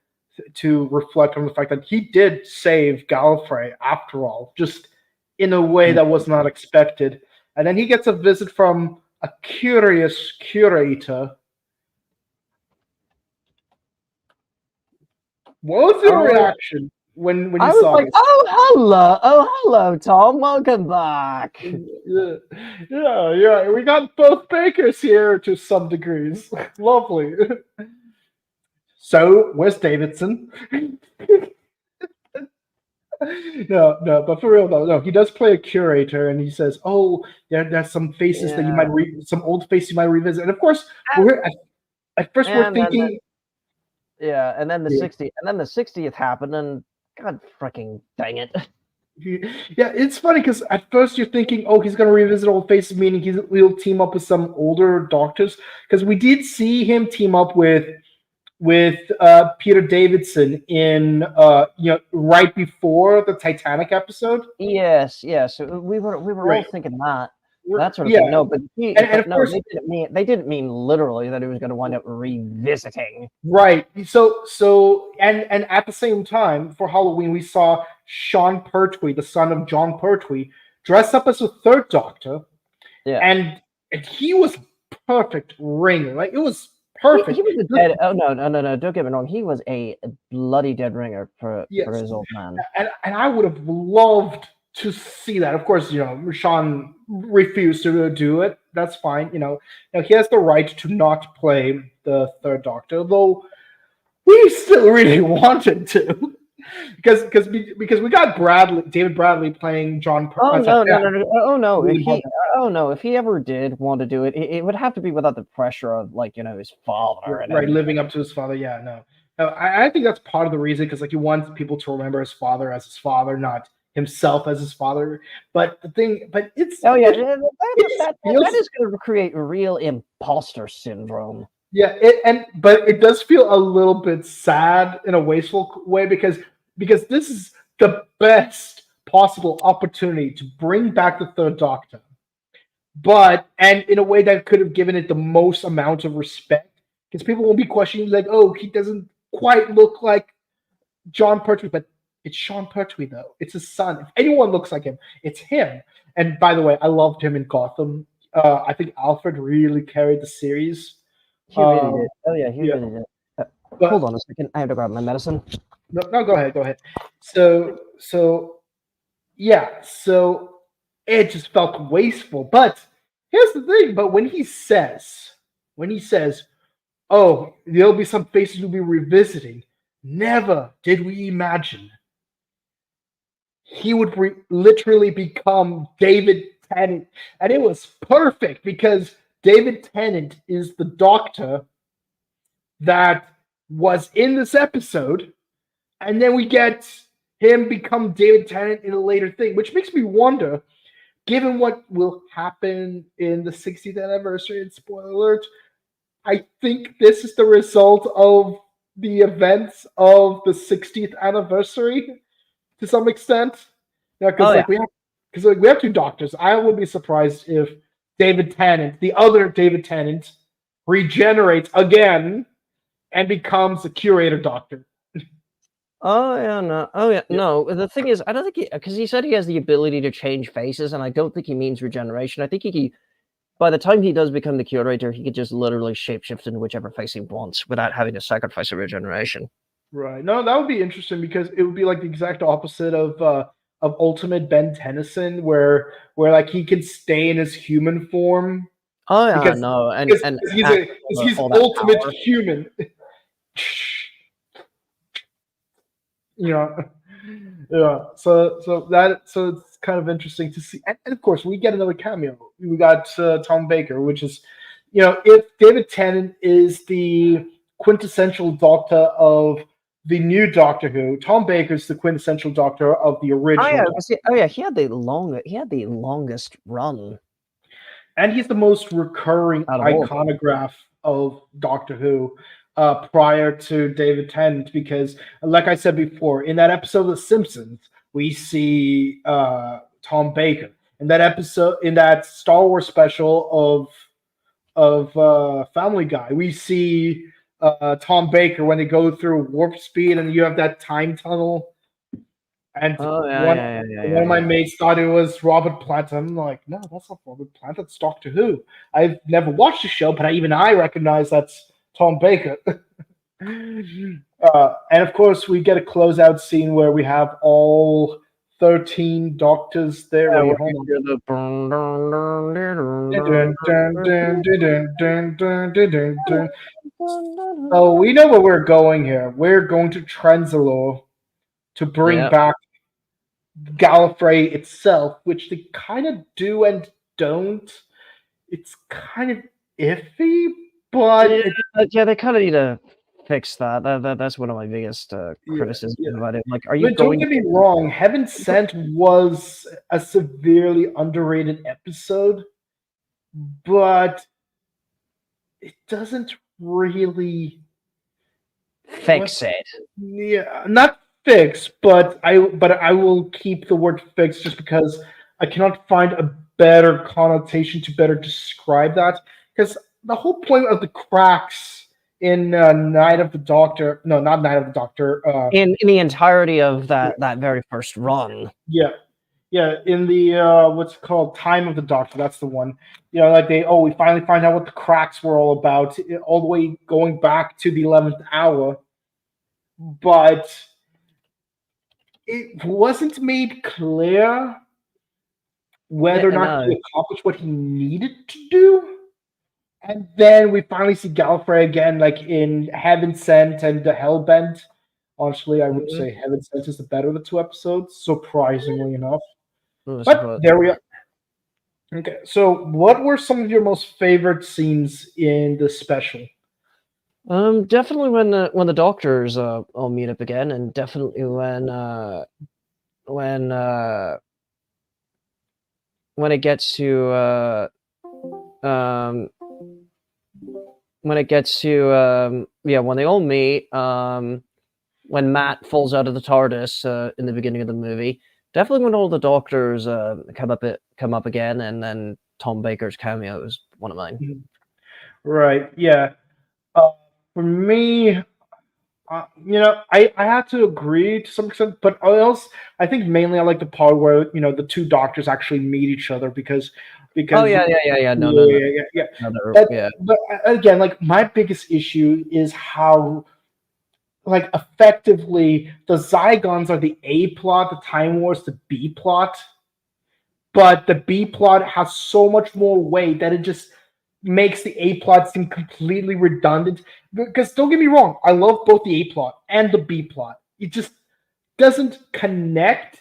reflect on the fact that he did save Gallifrey after all, just in a way that was not expected. And then he gets a visit from a curious curator. What was your reaction when you saw this? Oh hello, Tom. Welcome back. Yeah. We got both Bakers here to some degrees. Lovely. So, where's Davidson? No, but for real though, no, he does play a curator, and he says, "Oh, there's some faces that you might some old face you might revisit." And of course, at first we're thinking, and then the 60th happened, and God freaking dang it! Yeah, it's funny because at first you're thinking, "Oh, he's gonna revisit old faces," meaning he'll team up with some older doctors, because we did see him team up with Peter Davidson in right before the Titanic episode. Yes. We were all thinking that sort of thing. No, but they didn't mean literally that he was going to wind up revisiting. Right. So and at the same time for Halloween we saw Sean Pertwee, the son of John Pertwee, dressed up as a third Doctor. Yeah. And he was perfect ringer. Like it was perfect. He was a dead. Oh no! Don't get me wrong. He was a bloody dead ringer for his old man. And I would have loved to see that. Of course, Sean refused to do it. That's fine. Now he has the right to not play the third Doctor, though we still really wanted to. Because we got David Bradley playing John. No! If he ever did want to do it, it would have to be without the pressure of his father. Right, living up to his father. Yeah, no. I think that's part of the reason because he wants people to remember his father as his father, not himself as his father. But it's that is going to create real imposter syndrome. Yeah, but it does feel a little bit sad in a wasteful way because this is the best possible opportunity to bring back the third Doctor, and in a way that could have given it the most amount of respect because people won't be questioning like, oh, he doesn't quite look like John Pertwee, but it's Sean Pertwee though. It's his son. If anyone looks like him, it's him. And by the way, I loved him in Gotham. I think Alfred really carried the series. He really did. Oh yeah, he really did. Hold on a second. I have to grab my medicine. No, go ahead. So yeah, so it just felt wasteful. But here's the thing. But when he says, "Oh, there'll be some faces we'll be revisiting," never did we imagine he would literally become David Tennant, and it was perfect because David Tennant is the Doctor that was in this episode, and then we get him become David Tennant in a later thing, which makes me wonder, given what will happen in the 60th anniversary, and spoiler alert, I think this is the result of the events of the 60th anniversary to some extent. Yeah, because Oh yeah. we have two doctors. I would be surprised if David Tennant, the other David Tennant, regenerates again and becomes a curator doctor. Oh yeah, no. Oh yeah, Yeah. no. The thing is, I don't think because he said he has the ability to change faces, and I don't think he means regeneration. I think by the time he does become the curator, he could just literally shapeshift into whichever face he wants without having to sacrifice a regeneration. Right. No, that would be interesting because it would be like the exact opposite of Ultimate Ben Tennyson, where like he can stay in his human form Oh yeah, because no, and because, and because he's have a because he's all that ultimate power. human. Yeah. Yeah. So it's kind of interesting to see, and of course we get another cameo. We got Tom Baker, which is, if David Tennant is the quintessential Doctor of the new Doctor Who, Tom Baker is the quintessential Doctor of the Oh original yeah, Doctor, he had the longest run and he's the most recurring out of all of them. iconograph of Doctor Who. Prior to David Tennant, because, like I said before, in that episode of The Simpsons, we see Tom Baker. In that episode, in that Star Wars special of Family Guy, we see Tom Baker when they go through warp speed, and you have that time tunnel. And Oh yeah, one yeah, yeah, one yeah, of my yeah. mates thought it was Robert Plant. I'm like, no, that's not Robert Plant. That's Doctor Who. I've never watched the show, but even I recognize that's Tom Baker. And of course, we get a closeout scene where we have all 13 doctors there. Yeah, Wait, where hold you on. hear the dun, dun, dun, Dun, dun, dun, dun, dun, dun, dun, dun, dun, dun, dun. dun, dun. So we know where we're going here. We're going to Trenzalore to bring Yeah. back Gallifrey itself, which they kind of do and don't. It's kind of iffy, but Yeah, yeah, they kind of need to fix that. That's one of my biggest yeah, criticisms yeah. about it. Like, are you But don't going get me to? wrong, Heaven Sent was a severely underrated episode, but it doesn't really what Fix it. yeah, not fix, but I will keep the word fix just because I cannot find a better connotation to better describe that. Because the whole point of the cracks in Night of the Doctor, no, not Night of the Doctor, In the entirety of that very first run. yeah, yeah, in the what's it called, Time of the Doctor, that's the one. Like we finally find out what the cracks were all about, all the way going back to the 11th hour, but it wasn't made clear whether or not No. he accomplished what he needed to do. And then we finally see Gallifrey again, like in Heaven Sent and the Hellbent. Honestly, I would Mhm. say Heaven Sent is the better of the two episodes, surprisingly enough. I But suppose. there we are. Okay, so what were some of your most favorite scenes in the special? Definitely when the doctors all meet up again, and definitely when when it gets to um when it gets to yeah, when they all meet, when Matt falls out of the TARDIS in the beginning of the movie, definitely when all the doctors come up again, and then Tom Baker's cameo is one of mine. Right, yeah. Uh, for me, I had to agree to some extent, but I think mainly I like the part where the two doctors actually meet each other because Oh because yeah, yeah, yeah, yeah. No, no, no, yeah, yeah, yeah. another But, yeah. but again, like my biggest issue is how like effectively the Zygons are the A plot, the Time Wars the B plot, but the B plot has so much more weight that it just makes the A plot seem completely redundant. Because don't get me wrong, I love both the A plot and the B plot. It just doesn't connect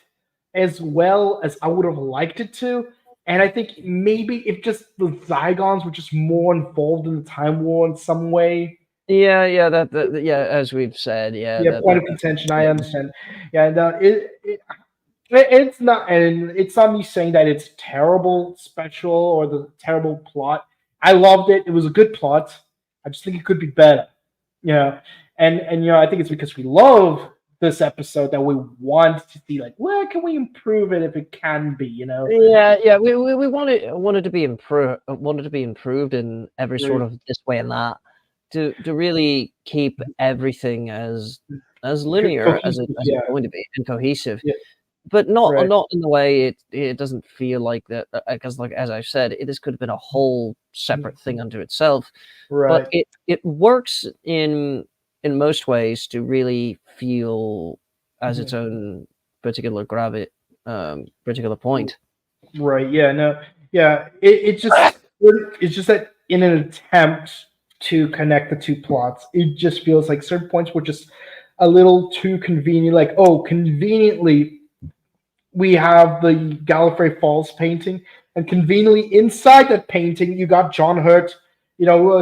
as well as I would have liked it to. And I think maybe if just the Zygons were just more involved in the Time War in some way. Yeah, yeah, as we've said, yeah, Yeah, point of contention. I understand. Yeah, and it's not, and it's not me saying that it's terrible special or the terrible plot. I loved it. It was a good plot. I just think it could be better. You know, and I think it's because we love this episode that we want to see like where can we improve it if it can be. Yeah. We wanted to be improved in every sort of this way and that to really keep everything as linear as it's going to be and cohesive. Yeah, But not right, in the way it doesn't feel like that, because like as I've said, this could have been a whole separate thing unto itself. But right. it works in most ways to really feel as its own particular particular point. Right. Yeah. No. Yeah. It's just that in an attempt to connect the two plots, it just feels like certain points were just a little too convenient. Like, oh, conveniently, we have the Gallifrey Falls painting, and conveniently inside that painting, you got John Hurt,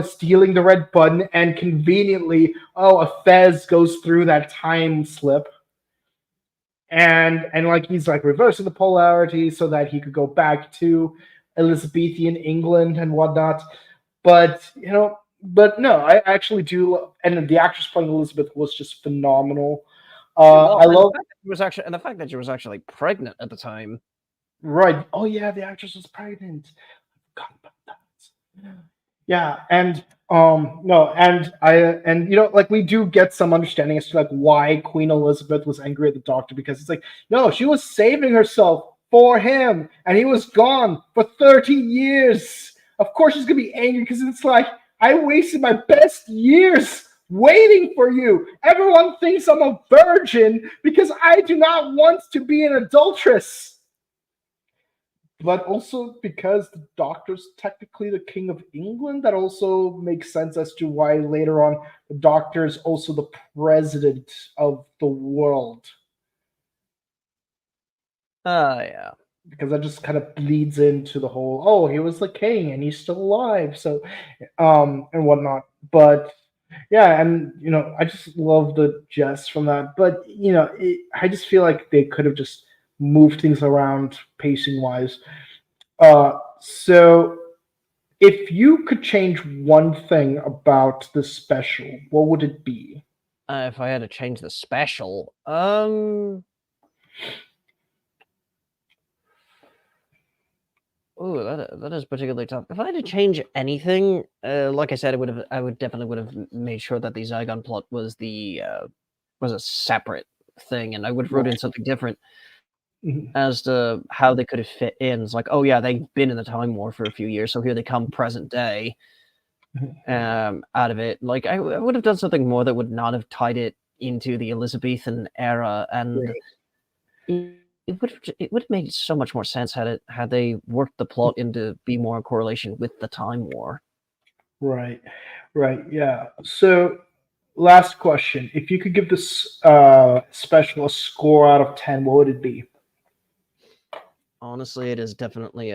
stealing the red button, and conveniently, oh, a Fez goes through that time slip and like he's like reversing the polarity so that he could go back to Elizabethan England and whatnot. But no, I actually do, and the actress playing Elizabeth was just phenomenal. Well, I love and the fact that she was actually pregnant at the time. right. Oh yeah, the actress was pregnant. I forgot about that. Yeah, and no, and like we do get some understanding as to like why Queen Elizabeth was angry at the Doctor, because it's like no, she was saving herself for him, and he was gone for 30 years. Of course she's gonna be angry because it's like I wasted my best years waiting for you. Everyone thinks I'm a virgin because I do not want to be an adulteress, but also because the Doctor's technically the King of England, that also makes sense as to why later on the Doctor is also the president of the world. Yeah. Because that just kind of bleeds into the whole, oh, he was the king and he's still alive, so and whatnot. But yeah, and I just love the jest from that. But I just feel like they could have just moved things around pacing wise. So if you could change one thing about the special, what would it be? If I had to change the special, oh, that is particularly tough. If I had to change anything, like I said, I would definitely made sure that the Zygon plot was was a separate thing, and I would have wrote in something different as to how they could have fit in. It's like, oh yeah, they've been in the Time War for a few years, so here they come present day. Out of it, like I would have done something more that would not have tied it into the Elizabethan era, and it would have made so much more sense had they worked the plot into be more in correlation with the Time War. Right, yeah. So, last question: if you could give this special a score out of 10, what would it be? Honestly, it is definitely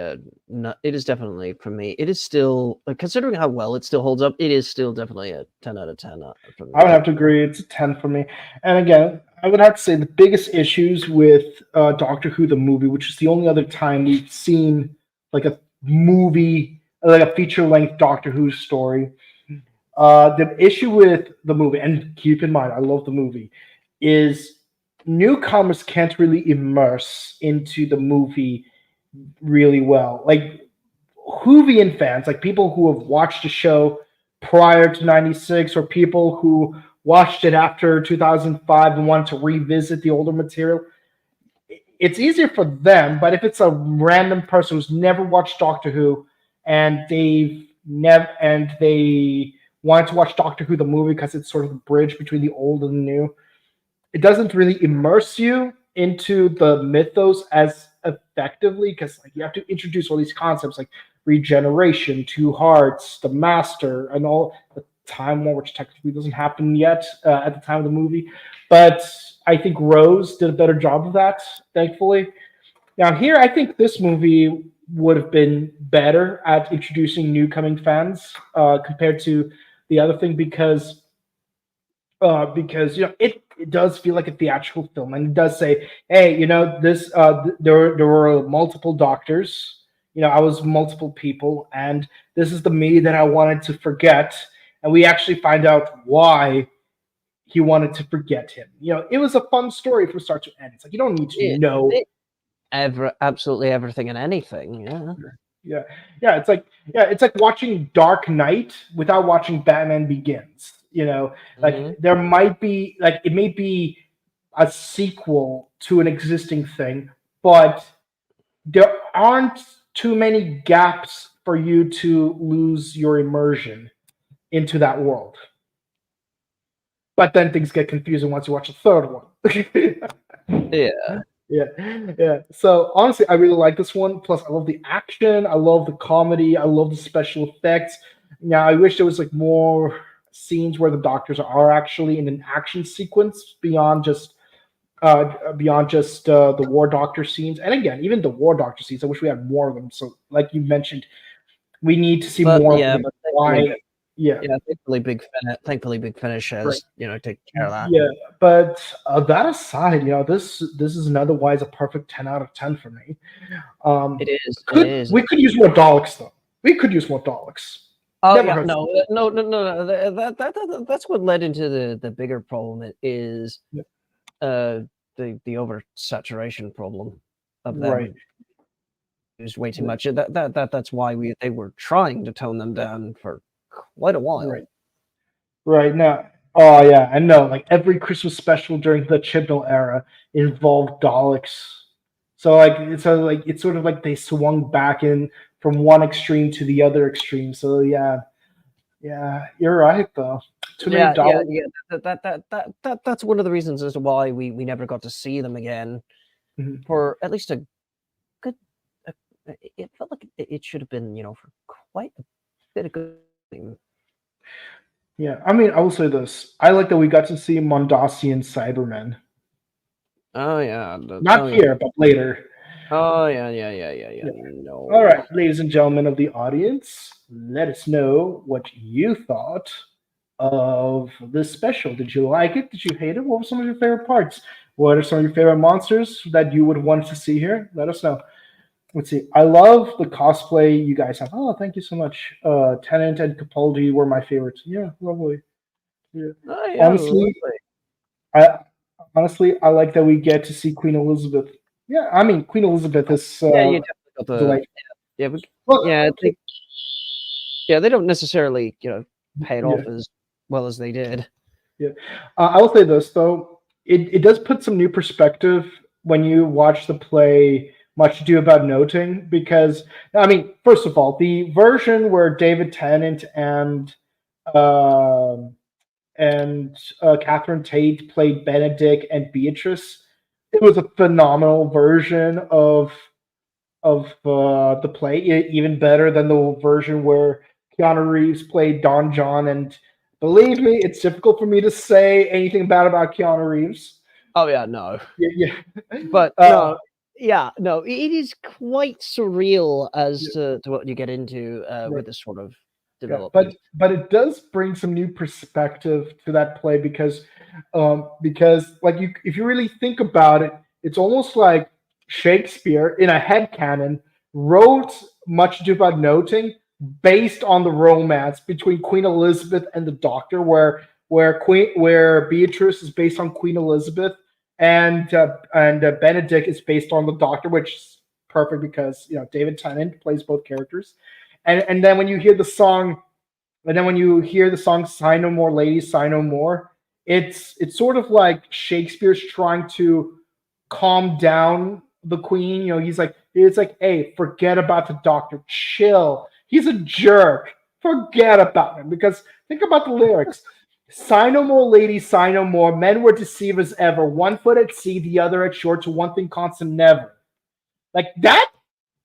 for me. It is still, considering how well it still holds up. It is still definitely a 10 out of 10. For me. I would have to agree. It's a 10 for me. And again, I would have to say the biggest issues with Doctor Who the movie, which is the only other time we've seen like a movie, like a feature-length Doctor Who story. The issue with the movie, and keep in mind, I love the movie, is newcomers can't really immerse into the movie really well. Like Whovian fans, like people who have watched the show prior to 96 or people who watched it after 2005 and want to revisit the older material, it's easier for them. But if it's a random person who's never watched Doctor Who and they wanted to watch Doctor Who the movie because it's sort of the bridge between the old and the new. It doesn't really immerse you into the mythos as effectively because like you have to introduce all these concepts like regeneration, two hearts, the master, and all the time war, which technically doesn't happen yet at the time of the movie. But I think Rose did a better job of that, thankfully. Now here, I think this movie would have been better at introducing new coming fans compared to the other thing because it does feel like a theatrical film, and it does say, hey, this there were multiple doctors. I was multiple people, and this is the me that I wanted to forget, and we actually find out why he wanted to forget him. It was a fun story from start to end. It's like you don't need to know absolutely everything and anything. Yeah. It's like watching Dark Knight without watching Batman Begins. There might be it may be a sequel to an existing thing, but there aren't too many gaps for you to lose your immersion into that world. But then things get confusing once you watch the third one. Yeah. So honestly, I really like this one. Plus, I love the action. I love the comedy. I love the special effects. Now, I wish there was more scenes where the doctors are actually in an action sequence beyond just the war doctor scenes. And again, even the war doctor scenes, I wish we had more of them. So, like you mentioned, we need to see more. Yeah, of why. Yeah, thankfully, Big Finish has taken care of that. Yeah, but that aside, this is otherwise a perfect 10 out of 10 for me. It is. We could use more Daleks though. We could use more Daleks. Oh yeah, no. That's what led into the bigger problem. It is the oversaturation problem of them. Right. There's way too much. That's why they were trying to tone them down for quite a while. Right now. Oh yeah, I know. Like every Christmas special during the Chibnall era involved Daleks. So it's sort of like they swung back in from one extreme to the other extreme. So yeah, you're right though. Too many Daleks. That's one of the reasons as to why we never got to see them again for at least a good. It felt like it should have been for quite a bit of good. Yeah, I mean, I will say this. I like that we got to see Mondasian Cybermen. Oh yeah. Not here, but later. Oh yeah. No. All right, ladies and gentlemen of the audience, let us know what you thought of this special. Did you like it? Did you hate it? What were some of your favorite parts? What are some of your favorite monsters that you would want to see here? Let us know. Let's see. I love the cosplay you guys have. Oh, thank you so much. Tennant and Capaldi were my favorites. Yeah, lovely. Yeah. Oh, yeah, honestly, I like that we get to see Queen Elizabeth. Yeah, I mean, Queen Elizabeth is. You definitely got the. They don't necessarily pay it off as well as they did. Yeah, I will say this though. It does put some new perspective when you watch the play. Much Ado About Nothing, because I mean, first of all, the version where David Tennant and Catherine Tate played Benedict and Beatrice, it was a phenomenal version of the play, even better than the version where Keanu Reeves played Don John. And believe me, it's difficult for me to say anything bad about Keanu Reeves. Oh yeah, no. Yeah. But no. Yeah, no, it is quite surreal as to what you get into with this sort of development. But it does bring some new perspective to that play because if you really think about it, it's almost like Shakespeare in a headcanon wrote Much Ado About Nothing based on the romance between Queen Elizabeth and the Doctor, where Beatrice is based on Queen Elizabeth. And Benedict is based on the Doctor, which is perfect because David Tennant plays both characters. And then when you hear the song, "Sigh No More, Ladies, Sigh No More," it's sort of like Shakespeare's trying to calm down the Queen. It's like, hey, forget about the Doctor, chill. He's a jerk. forget about him. Because think about the lyrics. Sigh no more, lady, sigh no more. Men were deceivers ever. One foot at sea, the other at shore. To one thing constant, never. Like that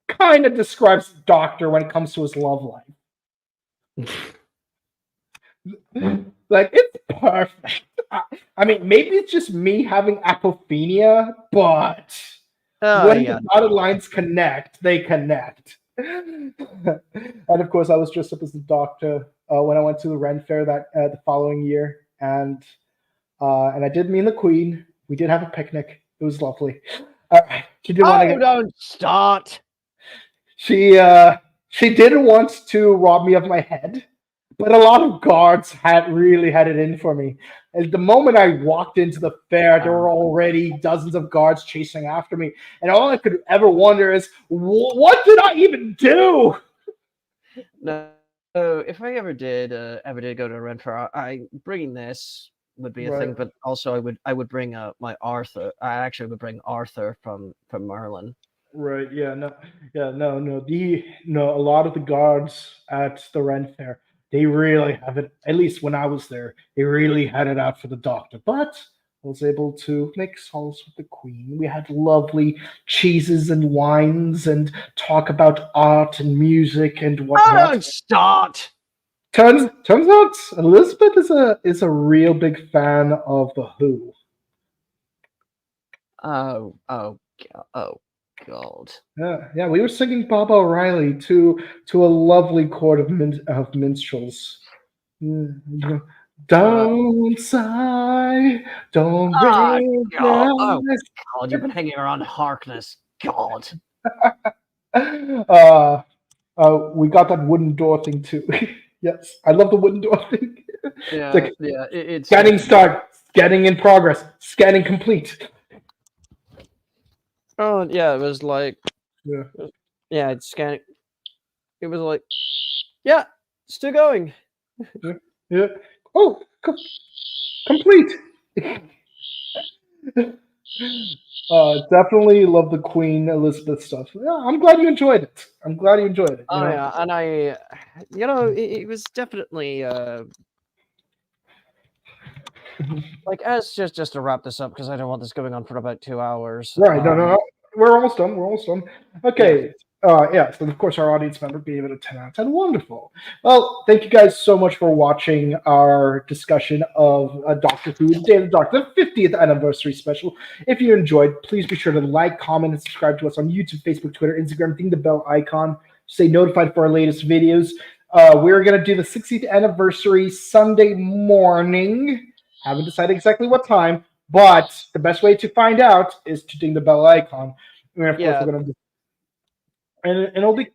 kind of describes the Doctor when it comes to his love life. Like it's perfect. I mean, maybe it's just me having apophenia, but when the dotted lines connect, they connect. And of course, I was dressed up as the Doctor when I went to the Ren Fair that the following year, and I did me and the Queen. We did have a picnic. It was lovely. She didn't want to get. Don't start. She didn't want to rob me of my head, but a lot of guards had it in for me. And the moment I walked into the fair, there were already dozens of guards chasing after me, and all I could ever wonder is, what did I even do? No, if I ever did go to a Ren Fair, I bringing this would be a thing, but also I would bring my Arthur. I actually would bring Arthur from Merlin. Right. Yeah. No. Yeah. No. No. A lot of the guards at the Ren Fair, they really have it. At least when I was there, they really had it out for the Doctor. But I was able to make solace with the Queen. We had lovely cheeses and wines and talk about art and music and whatnot. Don't start. Turns out Elizabeth is a real big fan of the Who. Oh God. Yeah. We were singing Bob O'Reilly to a lovely court of minstrels. Don't sigh, don't break God. Oh God, you've been hanging around Harkness. God. We got that wooden door thing too. Yes, I love the wooden door thing. Yeah, it's scanning start, scanning in progress, scanning complete. Oh yeah, it was like it's scanning. It was like still going. Yeah. Oh, complete. Definitely love the Queen Elizabeth stuff. Yeah, I'm glad you enjoyed it. Oh yeah, and I, it was definitely like as just to wrap this up because I don't want this going on for about 2 hours. Right. No. We're almost done. Okay. Yeah. So of course our audience member gave it a 10 out of 10. Wonderful. Well, thank you guys so much for watching our discussion of Doctor Who, Day of the Doctor, the 50th anniversary special. If you enjoyed, please be sure to like, comment, and subscribe to us on YouTube, Facebook, Twitter, Instagram. Ding the bell icon. Stay notified for our latest videos. We're gonna do the 60th anniversary Sunday morning. Haven't decided exactly what time. But the best way to find out is to ding the bell icon. And of course, we're going to do. And it'll be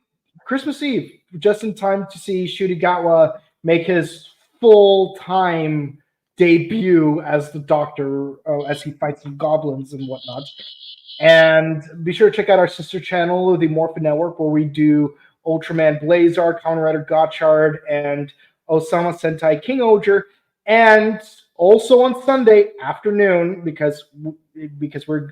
Christmas Eve, just in time to see Shudigawa make his full-time debut as the Doctor, as he fights some goblins and whatnot. And be sure to check out our sister channel, the Morphin Network, where we do Ultraman Blazar, Kamen Rider Gotchard, and Osama Sentai King Oger. And also on Sunday afternoon, because we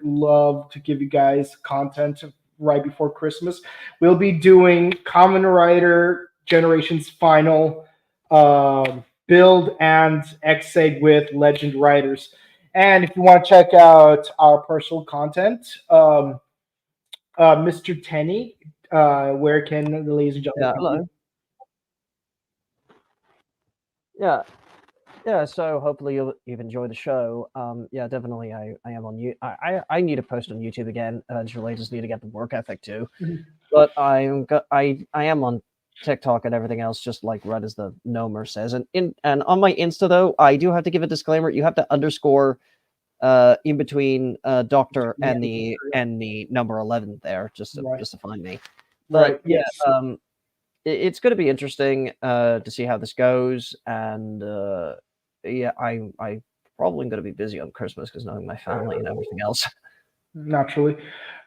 love to give you guys content right before Christmas, we'll be doing Kamen Rider Generations Final build and X-Egg with Legend Riders. And if you want to check out our personal content, Mr. Tennant, where can the ladies and gentlemen? Hello. Yeah, so hopefully you've enjoyed the show. Definitely I am on you. I need to post on YouTube again. Eventually, I just need to get the work ethic too. But I am on TikTok and everything else, just like Red as the Nomer says. And on my Insta though, I do have to give a disclaimer. You have to underscore in between Doctor and the number 11 there, just to find me. But yes. It's going to be interesting to see how this goes, and I'm probably going to be busy on Christmas because knowing my family and everything else. Naturally,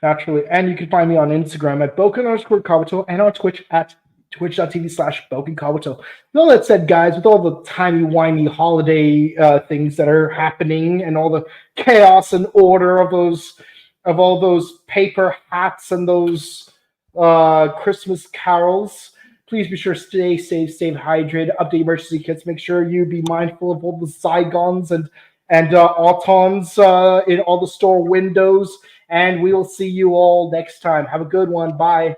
and you can find me on Instagram at Boken_Kabuto and on Twitch at twitch.tv/BokenKabuto. With all that said, guys, with all the timey-wimey holiday things that are happening and all the chaos and order of all those paper hats and those Christmas carols, Please be sure to stay safe, stay hydrated, update emergency kits. Make sure you be mindful of all the Zygons and Autons in all the store windows. And we will see you all next time. Have a good one. Bye.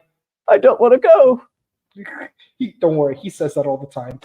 I don't want to go. Don't worry, he says that all the time.